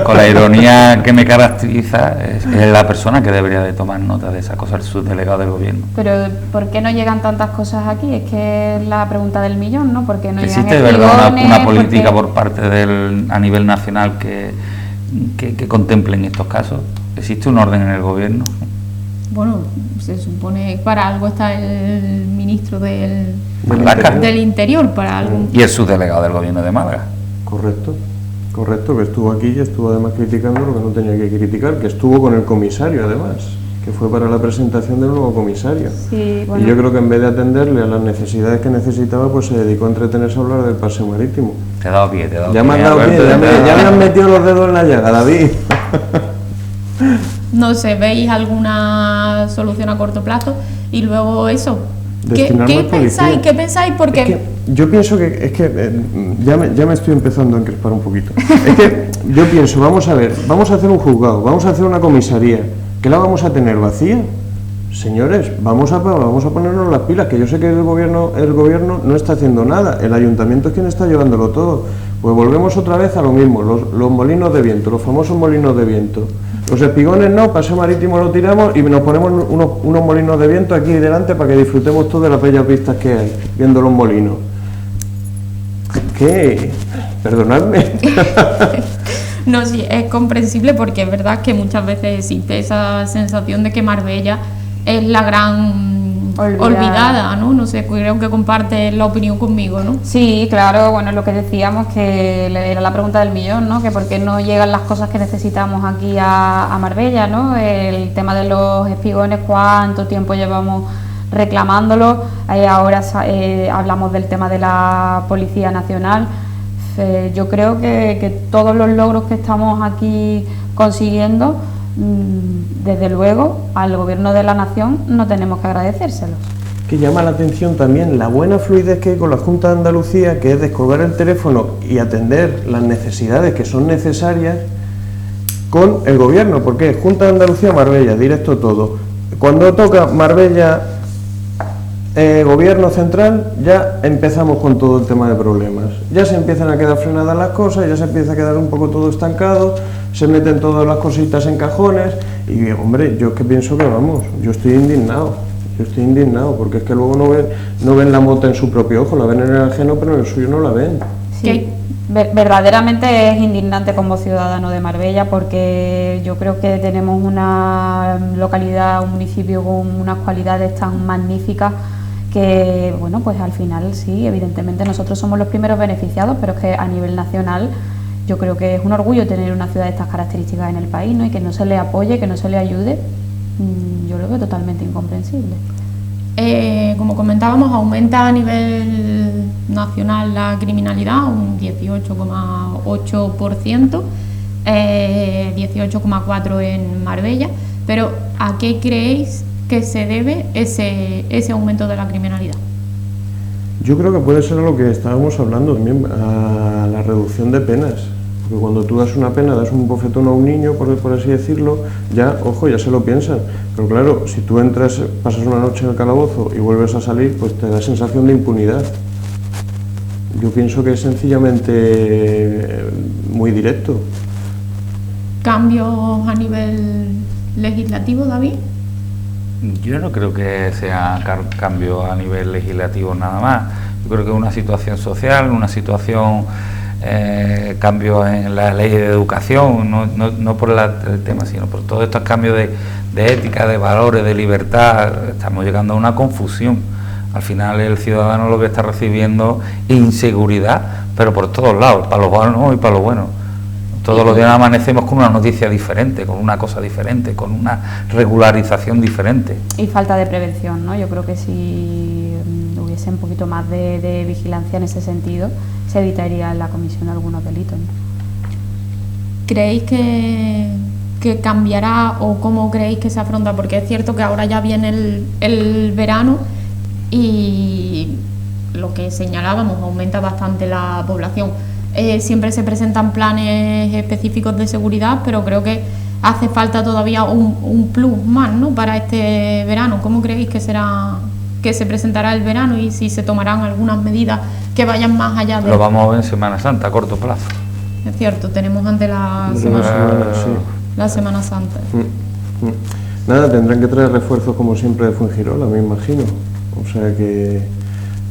Con la ironía que me caracteriza, es la persona que debería de tomar nota de esa cosa, el subdelegado del gobierno. Pero ¿por qué no llegan tantas cosas aquí? Es que es la pregunta del millón, ¿no? Porque no llegan ¿Existe de verdad una espigones, política porque... por parte a nivel nacional que contemple estos casos? ¿Existe un orden en el gobierno? Bueno, se supone que para algo está el ministro del Interior, para algo. Y el subdelegado del gobierno de Málaga. Correcto, que estuvo aquí y estuvo además criticando lo que no tenía que criticar, que estuvo con el comisario además, que fue para la presentación del nuevo comisario. Sí, bueno. Y yo creo que en vez de atenderle a las necesidades que necesitaba, pues se dedicó a entretenerse a hablar del paseo marítimo. Te he dado pie, Ya me has dado pie, ya me han metido los dedos en la llaga, David. No sé, ¿veis alguna solución a corto plazo? Y luego eso, ¿qué pensáis? Porque... Es que yo pienso que ya me estoy empezando a encrespar un poquito. Es que yo pienso, vamos a ver, vamos a hacer un juzgado, vamos a hacer una comisaría, ¿que la vamos a tener vacía? Señores, vamos a ponernos las pilas, que yo sé que el gobierno no está haciendo nada, el ayuntamiento es quien está llevándolo todo. Pues volvemos otra vez a lo mismo, los molinos de viento, los famosos molinos de viento. Los espigones no, paseo marítimo lo tiramos y nos ponemos unos molinos de viento aquí delante para que disfrutemos todas las bellas vistas que hay, viendo los molinos. ¿Qué? Perdonadme. No, sí, es comprensible porque es verdad que muchas veces existe esa sensación de que Marbella es la gran olvidada, ¿no? No sé, creo que comparte la opinión conmigo, ¿no? Sí, claro, bueno, lo que decíamos que era la pregunta del millón, ¿no? Que por qué no llegan las cosas que necesitamos aquí a Marbella, ¿no? El tema de los espigones, cuánto tiempo llevamos reclamándolo, ahora hablamos del tema de la Policía Nacional. Yo creo que todos los logros que estamos aquí consiguiendo, desde luego al Gobierno de la Nación no tenemos que agradecérselos. Que llama la atención también la buena fluidez que hay con la Junta de Andalucía, que es descolgar el teléfono y atender las necesidades que son necesarias con el Gobierno, porque es Junta de Andalucía, Marbella, directo todo. Cuando toca Marbella, Gobierno central, ya empezamos con todo el tema de problemas. Ya se empiezan a quedar frenadas las cosas, ya se empieza a quedar un poco todo estancado, se meten todas las cositas en cajones y, hombre, yo es que pienso que vamos, yo estoy indignado, porque es que luego no ven la mota en su propio ojo, la ven en el ajeno, pero en el suyo no la ven. Sí, verdaderamente es indignante como ciudadano de Marbella, porque yo creo que tenemos una localidad, un municipio con unas cualidades tan magníficas que, bueno, pues al final sí, evidentemente nosotros somos los primeros beneficiados, pero es que a nivel nacional yo creo que es un orgullo tener una ciudad de estas características en el país, ¿no? Y que no se le apoye, que no se le ayude, yo lo veo totalmente incomprensible. Como comentábamos, aumenta a nivel nacional la criminalidad un 18,8%, 18,4% en Marbella, pero ¿a qué creéis que se debe ese aumento de la criminalidad? Yo creo que puede ser a lo que estábamos hablando también, a la reducción de penas. Porque cuando tú das una pena, das un bofetón a un niño, por así decirlo, ya, ojo, ya se lo piensan. Pero claro, si tú entras, pasas una noche en el calabozo y vuelves a salir, pues te da sensación de impunidad. Yo pienso que es sencillamente muy directo. ¿Cambios a nivel legislativo, David? Yo no creo que sea cambio a nivel legislativo nada más. Yo creo que es una situación social, una situación, cambios en la ley de educación, no por el tema, sino por todos estos cambios de ética, de valores, de libertad. Estamos llegando a una confusión. Al final el ciudadano lo que está recibiendo es inseguridad, pero por todos lados, para los buenos y para los buenos. Todos los días amanecemos con una noticia diferente, con una cosa diferente, con una regularización diferente. Y falta de prevención, ¿no? Yo creo que si hubiese un poquito más de vigilancia en ese sentido, se evitaría en la comisión algunos delitos, ¿no? ¿Creéis que cambiará o cómo creéis que se afronta? Porque es cierto que ahora ya viene el verano y lo que señalábamos, aumenta bastante la población. Siempre se presentan planes específicos de seguridad, pero creo que hace falta todavía un plus más, ¿no?, para este verano. ¿Cómo creéis que que se presentará el verano y si se tomarán algunas medidas que vayan más allá de... Lo vamos a ver en Semana Santa, a corto plazo. Es cierto, tenemos ante la Semana Santa. Nada, tendrán que traer refuerzos como siempre de Fuengirola, me imagino. O sea que...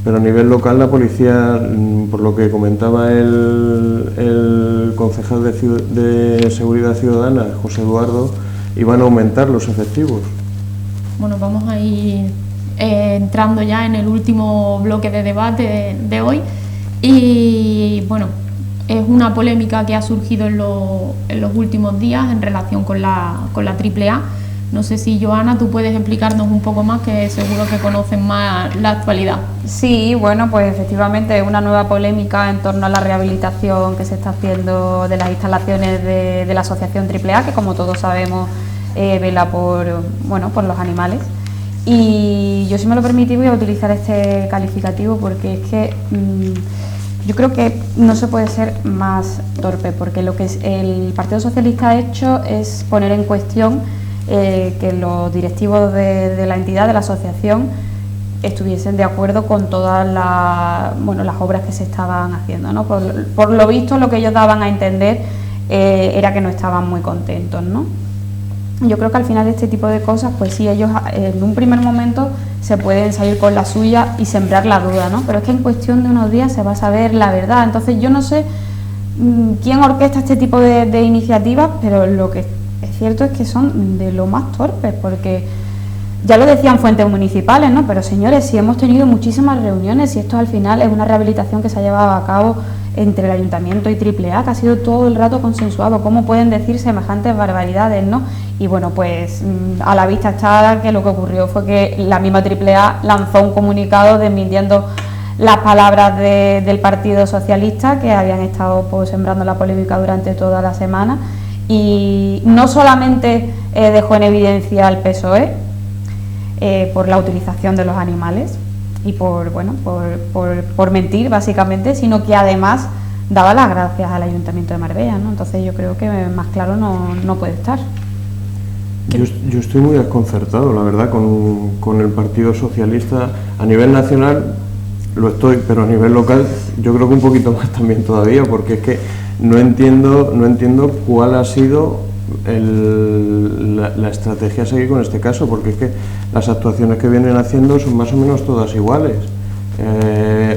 Pero a nivel local la policía, por lo que comentaba el concejal de Seguridad Ciudadana, José Eduardo, iban a aumentar los efectivos. Bueno, vamos a ir entrando ya en el último bloque de debate de hoy y bueno, es una polémica que ha surgido en los últimos días en relación con la AAA. No sé si, Joana, tú puedes explicarnos un poco más, que seguro que conocen más la actualidad. Sí, bueno, pues efectivamente es una nueva polémica en torno a la rehabilitación que se está haciendo de las instalaciones de la asociación AAA, que como todos sabemos vela por los animales. Y yo, si me lo permitís, voy a utilizar este calificativo porque es que yo creo que no se puede ser más torpe, porque lo que el Partido Socialista ha hecho es poner en cuestión que los directivos de la entidad, de la asociación, estuviesen de acuerdo con todas las obras que se estaban haciendo, ¿no? Por lo visto, lo que ellos daban a entender era que no estaban muy contentos, ¿no? Yo creo que al final de este tipo de cosas, pues sí, ellos en un primer momento se pueden salir con la suya y sembrar la duda, ¿no? Pero es que en cuestión de unos días se va a saber la verdad. Entonces yo no sé quién orquesta este tipo de iniciativas, pero lo que es cierto es que son de lo más torpes, porque ya lo decían fuentes municipales, ¿no? Pero señores, si hemos tenido muchísimas reuniones y esto al final es una rehabilitación que se ha llevado a cabo entre el Ayuntamiento y AAA, que ha sido todo el rato consensuado, ¿cómo pueden decir semejantes barbaridades, no? Y bueno, pues a la vista está que lo que ocurrió fue que la misma AAA lanzó un comunicado desmintiendo las palabras del Partido Socialista, que habían estado pues sembrando la polémica durante toda la semana, y no solamente dejó en evidencia al PSOE por la utilización de los animales y por mentir básicamente, sino que además daba las gracias al Ayuntamiento de Marbella, ¿no? Entonces yo creo que más claro no puede estar. Yo estoy muy desconcertado, la verdad, con el Partido Socialista. A nivel nacional lo estoy, pero a nivel local yo creo que un poquito más también todavía, porque es que no entiendo cuál ha sido la estrategia a seguir con este caso, porque es que las actuaciones que vienen haciendo son más o menos todas iguales.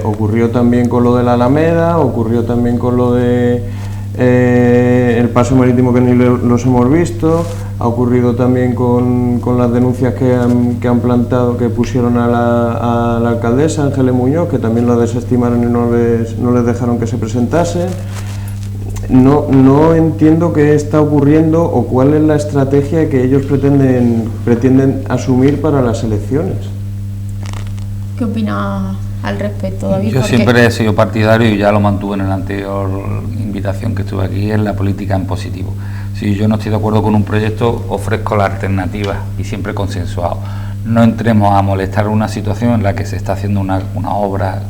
Ocurrió también con lo de la Alameda, ocurrió también con lo de el paso marítimo, que ni los hemos visto, ha ocurrido también con las denuncias que han plantado, que pusieron a la alcaldesa Ángeles Muñoz, que también lo desestimaron y no les dejaron que se presentasen. No entiendo qué está ocurriendo o cuál es la estrategia que ellos pretenden asumir para las elecciones. ¿Qué opinas al respecto, David? Yo siempre he sido partidario, y ya lo mantuve en la anterior invitación que estuve aquí, en la política en positivo. Si yo no estoy de acuerdo con un proyecto, ofrezco la alternativa y siempre consensuado. No entremos a molestar una situación en la que se está haciendo una obra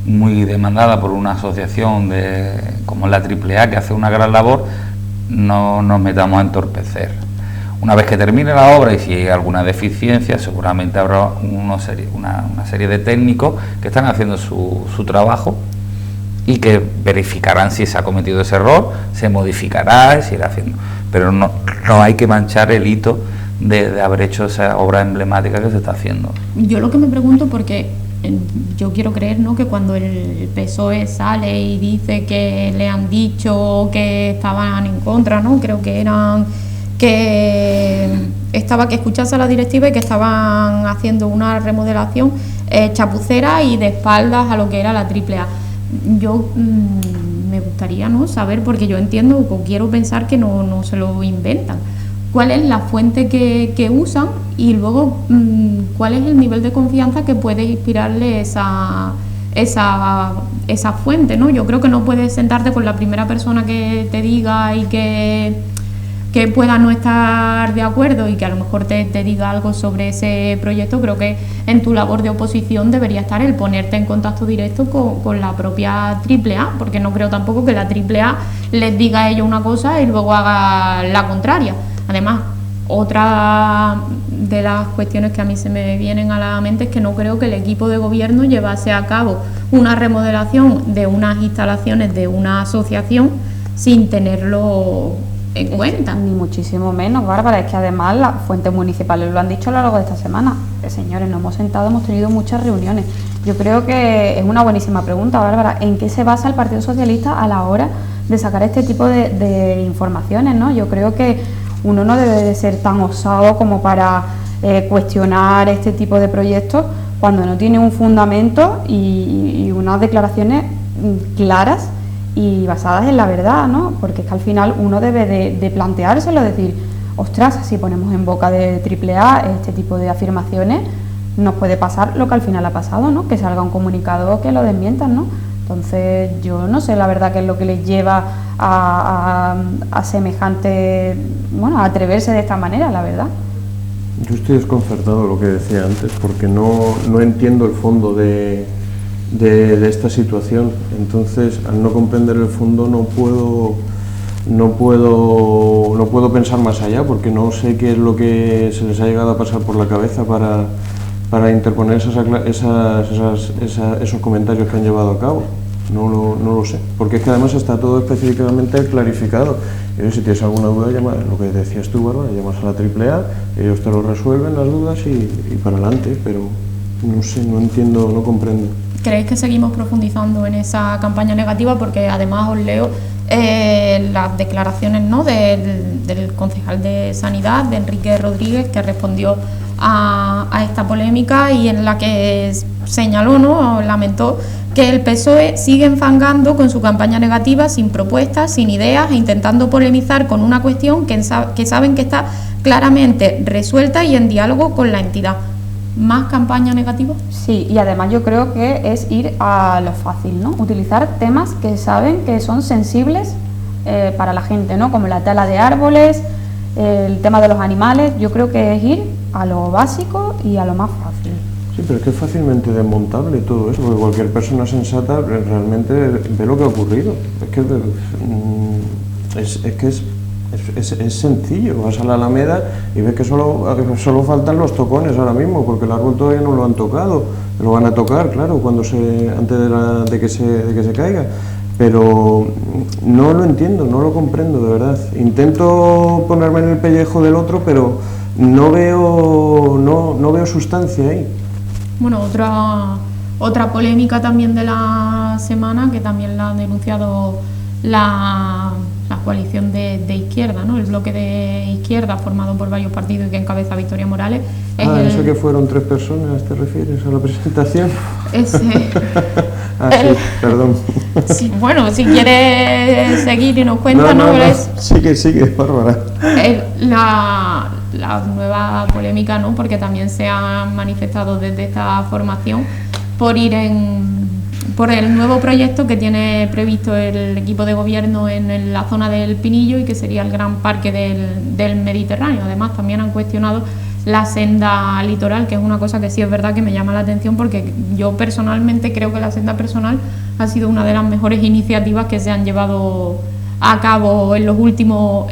muy demandada por una asociación como la AAA, que hace una gran labor. No nos metamos a entorpecer. Una vez que termine la obra y si hay alguna deficiencia, seguramente habrá una serie de técnicos que están haciendo su trabajo y que verificarán si se ha cometido ese error, se modificará y se irá haciendo. Pero no hay que manchar el hito de haber hecho esa obra emblemática que se está haciendo. Yo lo que me pregunto, porque yo quiero creer, ¿no?, que cuando el PSOE sale y dice que le han dicho que estaban en contra, ¿no?, creo que eran que escuchase a la directiva y que estaban haciendo una remodelación chapucera y de espaldas a lo que era la AAA. Yo me gustaría, ¿no?, saber, porque yo entiendo o quiero pensar que no se lo inventan, cuál es la fuente que usan y luego cuál es el nivel de confianza que puede inspirarle esa fuente, ¿no? Yo creo que no puedes sentarte con la primera persona que te diga y que pueda no estar de acuerdo y que a lo mejor te diga algo sobre ese proyecto. Creo que en tu labor de oposición debería estar el ponerte en contacto directo con la propia AAA, porque no creo tampoco que la AAA les diga a ellos una cosa y luego haga la contraria. Además, otra de las cuestiones que a mí se me vienen a la mente es que no creo que el equipo de gobierno llevase a cabo una remodelación de unas instalaciones de una asociación sin tenerlo en cuenta. Ni muchísimo menos, Bárbara, es que además las fuentes municipales lo han dicho a lo largo de esta semana. Señores, nos hemos sentado, hemos tenido muchas reuniones. Yo creo que es una buenísima pregunta, Bárbara, ¿en qué se basa el Partido Socialista a la hora de sacar este tipo de informaciones, ¿no? Yo creo que uno no debe de ser tan osado como para cuestionar este tipo de proyectos cuando no tiene un fundamento y unas declaraciones claras y basadas en la verdad, ¿no? Porque es que al final uno debe de planteárselo, decir, ostras, si ponemos en boca de AAA este tipo de afirmaciones, nos puede pasar lo que al final ha pasado, ¿no? Que salga un comunicado que lo desmientan, ¿no? Entonces yo no sé la verdad qué es lo que les lleva a semejante, bueno, a atreverse de esta manera, la verdad. Yo estoy desconcertado, lo que decía antes, porque no entiendo el fondo de esta situación. Entonces, al no comprender el fondo no puedo pensar más allá, porque no sé qué es lo que se les ha llegado a pasar por la cabeza para interponer esos comentarios que han llevado a cabo. No lo sé, porque es que además está todo específicamente clarificado. Si tienes alguna duda, llama, lo que decías tú, Bárbara, llamas a la AAA, ellos te lo resuelven las dudas y para adelante, pero no sé, no entiendo, no comprendo. ¿Creéis que seguimos profundizando en esa campaña negativa? Porque además os leo las declaraciones, ¿no?, del concejal de Sanidad, de Enrique Rodríguez, que respondió a esta polémica y en la que señaló, ¿no?, lamentó que el PSOE sigue enfangando con su campaña negativa, sin propuestas, sin ideas e intentando polemizar con una cuestión que saben que está claramente resuelta y en diálogo con la entidad. ¿Más campaña negativa? Sí, y además yo creo que es ir a lo fácil, ¿no? Utilizar temas que saben que son sensibles para la gente, ¿no? Como la tala de árboles, el tema de los animales. Yo creo que es ir a lo básico y a lo más fácil. Sí, pero es que es fácilmente desmontable todo eso, porque cualquier persona sensata realmente ve lo que ha ocurrido. Es sencillo, vas a la Alameda y ves que solo faltan los tocones ahora mismo, porque el árbol todavía no lo han tocado, lo van a tocar, claro, antes de que se caiga. Pero no lo entiendo, no lo comprendo, de verdad. Intento ponerme en el pellejo del otro, pero no veo sustancia ahí. Bueno, otra polémica también de la semana, que también la ha denunciado la coalición de izquierda, ¿no? El bloque de izquierda formado por varios partidos y que encabeza Victoria Morales. Eso que fueron 3 personas, ¿te refieres a la presentación? Ese. Sí, perdón. Sí, bueno, si quieres seguir y nos cuentas, no, sigue, Bárbara. La nueva polémica, ¿no?, porque también se han manifestado desde esta formación por el nuevo proyecto que tiene previsto el equipo de gobierno en la zona del Pinillo y que sería el gran parque del Mediterráneo. Además, también han cuestionado la senda litoral, que es una cosa que sí es verdad que me llama la atención, porque yo personalmente creo que la senda personal ha sido una de las mejores iniciativas que se han llevado a cabo en los últimos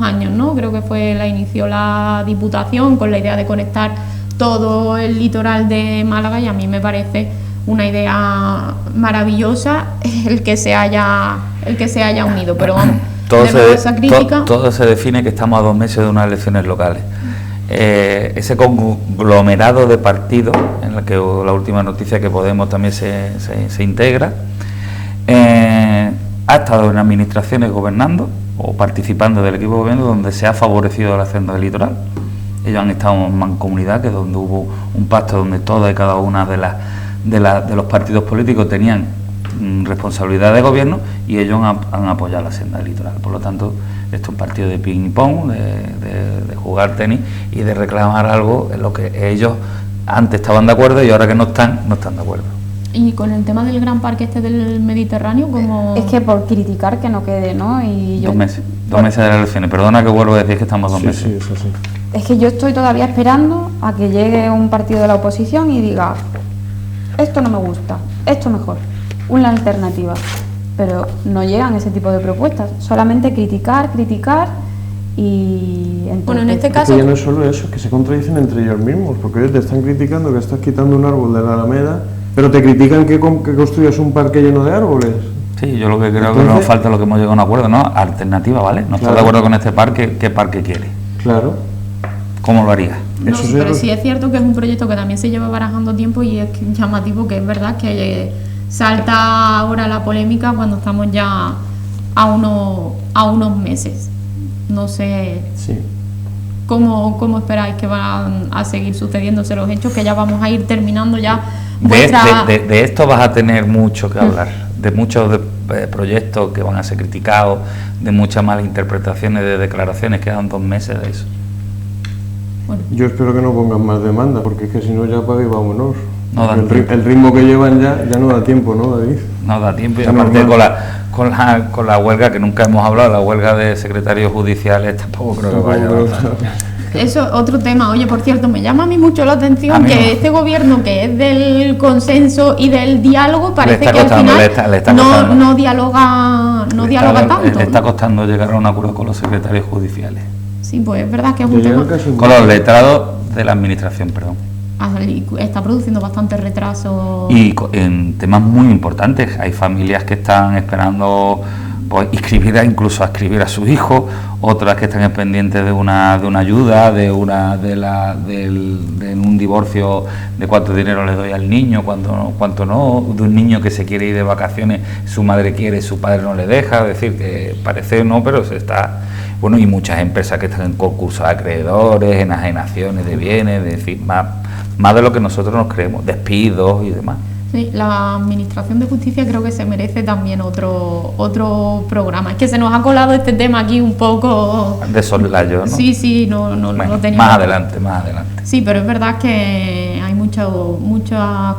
años, ¿no? Creo que la inició la Diputación con la idea de conectar todo el litoral de Málaga y a mí me parece una idea maravillosa el que se haya unido, pero vamos, todo se define que estamos a 2 meses de unas elecciones locales. Ese conglomerado de partidos en el que la última noticia que Podemos también se integra, ha estado en administraciones gobernando o participando del equipo de gobierno donde se ha favorecido la senda del litoral. Ellos han estado en mancomunidad, que es donde hubo un pacto donde todas y cada una de los partidos políticos tenían responsabilidad de gobierno y ellos han apoyado la senda del litoral. Por lo tanto, esto es un partido de ping-pong, de jugar tenis y de reclamar algo en lo que ellos antes estaban de acuerdo y ahora que no están de acuerdo. Y con el tema del gran parque del Mediterráneo, como... Es que por criticar que no quede, ¿no? Y 2 meses de las elecciones. Perdona que vuelvo a decir que estamos 2 meses. Sí, eso sí. Es que yo estoy todavía esperando a que llegue un partido de la oposición y diga, esto no me gusta, esto mejor, una alternativa. Pero no llegan ese tipo de propuestas, solamente criticar Y Bueno, en este Es caso, que ya no es solo eso, es que se contradicen entre ellos mismos, porque ellos te están criticando que estás quitando un árbol de la Alameda, pero te critican que construyas un parque lleno de árboles. Sí, yo lo que creo que Entonces- nos falta, lo que hemos llegado a un acuerdo, ¿no? Alternativa, ¿vale? No estás Claro. de acuerdo con este parque, ¿qué parque quieres? Claro. ¿Cómo lo harías? no, Eso sí pero es- sí es cierto que es un proyecto que también se lleva barajando tiempo y es llamativo que es verdad que salta ahora la polémica cuando estamos ya a unos meses. No sé Sí. cómo esperáis que van a seguir sucediéndose los hechos, que ya vamos a ir terminando ya De, vuestra... de esto vas a tener mucho que hablar, de muchos proyectos que van a ser criticados, de muchas malas interpretaciones, de declaraciones, quedan 2 meses de eso. Bueno, Yo espero que no pongan más demanda, porque es que si no ya apaga y vámonos. No dan El ritmo que llevan ya no da tiempo, ¿no, David? No da tiempo, y Es aparte normal. con la huelga, que nunca hemos hablado, la huelga de secretarios judiciales, tampoco creo que vaya a avanzar. eso es otro tema. Oye, por cierto, me llama a mí mucho la A atención mí que no. este gobierno, que es del consenso y del diálogo, parece está que al costando, final le está costando. no dialoga tanto. Le está costando llegar a un acuerdo con los secretarios judiciales. Sí, pues es verdad que es Ya un llegan tema... casi un Con los letrados de la administración, perdón. Está produciendo bastante retraso. Y en temas muy importantes, hay familias que están esperando pues, incluso a escribir a sus hijos, otras que están pendientes de una ayuda, de un divorcio, de cuánto dinero le doy al niño, cuánto no, de un niño que se quiere ir de vacaciones, su madre quiere, su padre no le deja, es decir, que parece no, pero se está... Bueno, y muchas empresas que están en concursos de acreedores, enajenaciones de bienes, es decir, más de lo que nosotros nos creemos, despidos y demás. Sí, la Administración de Justicia creo que se merece también otro programa. Es que se nos ha colado este tema aquí un poco... De soslayo, ¿no? Sí, no Bueno, lo teníamos. más adelante. Sí, pero es verdad que hay muchas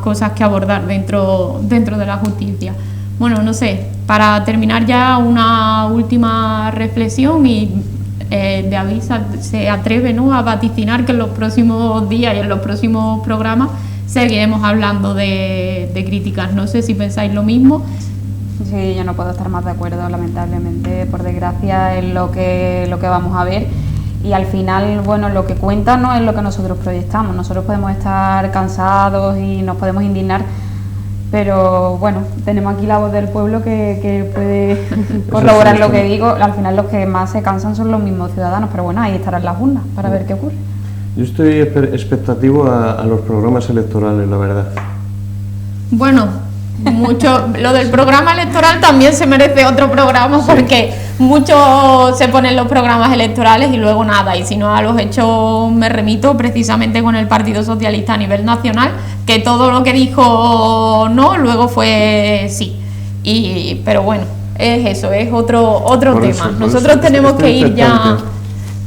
cosas que abordar dentro de la justicia. Bueno, no sé, para terminar ya una última reflexión y David se atreve, ¿no?, a vaticinar que en los próximos días y en los próximos programas seguiremos hablando de críticas. No sé si pensáis lo mismo. Sí, yo no puedo estar más de acuerdo, lamentablemente, por desgracia, es lo que vamos a ver. Y al final, bueno, lo que cuenta no es lo que nosotros proyectamos. Nosotros podemos estar cansados y nos podemos indignar, pero bueno, tenemos aquí la voz del pueblo que puede corroborar lo que digo. Al final los que más se cansan son los mismos ciudadanos, pero bueno, ahí estarán las urnas para ver qué ocurre. Yo estoy expectativo a los programas electorales, la verdad. Bueno, lo del programa electoral también se merece otro programa, porque mucho se ponen los programas electorales y luego nada, y si no, a los hechos me remito precisamente con el Partido Socialista a nivel nacional, que todo lo que dijo no, luego fue sí. Pero bueno, es eso, es otro Por tema. eso, por Nosotros eso, tenemos estoy que ir ya... expectante.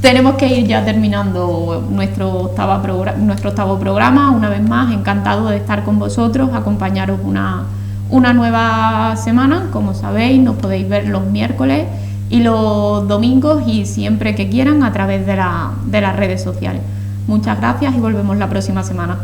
Tenemos que ir ya terminando nuestro octavo programa. Una vez más, encantado de estar con vosotros, acompañaros una nueva semana. Como sabéis, nos podéis ver los miércoles y los domingos y siempre que quieran a través de las redes sociales. Muchas gracias y volvemos la próxima semana.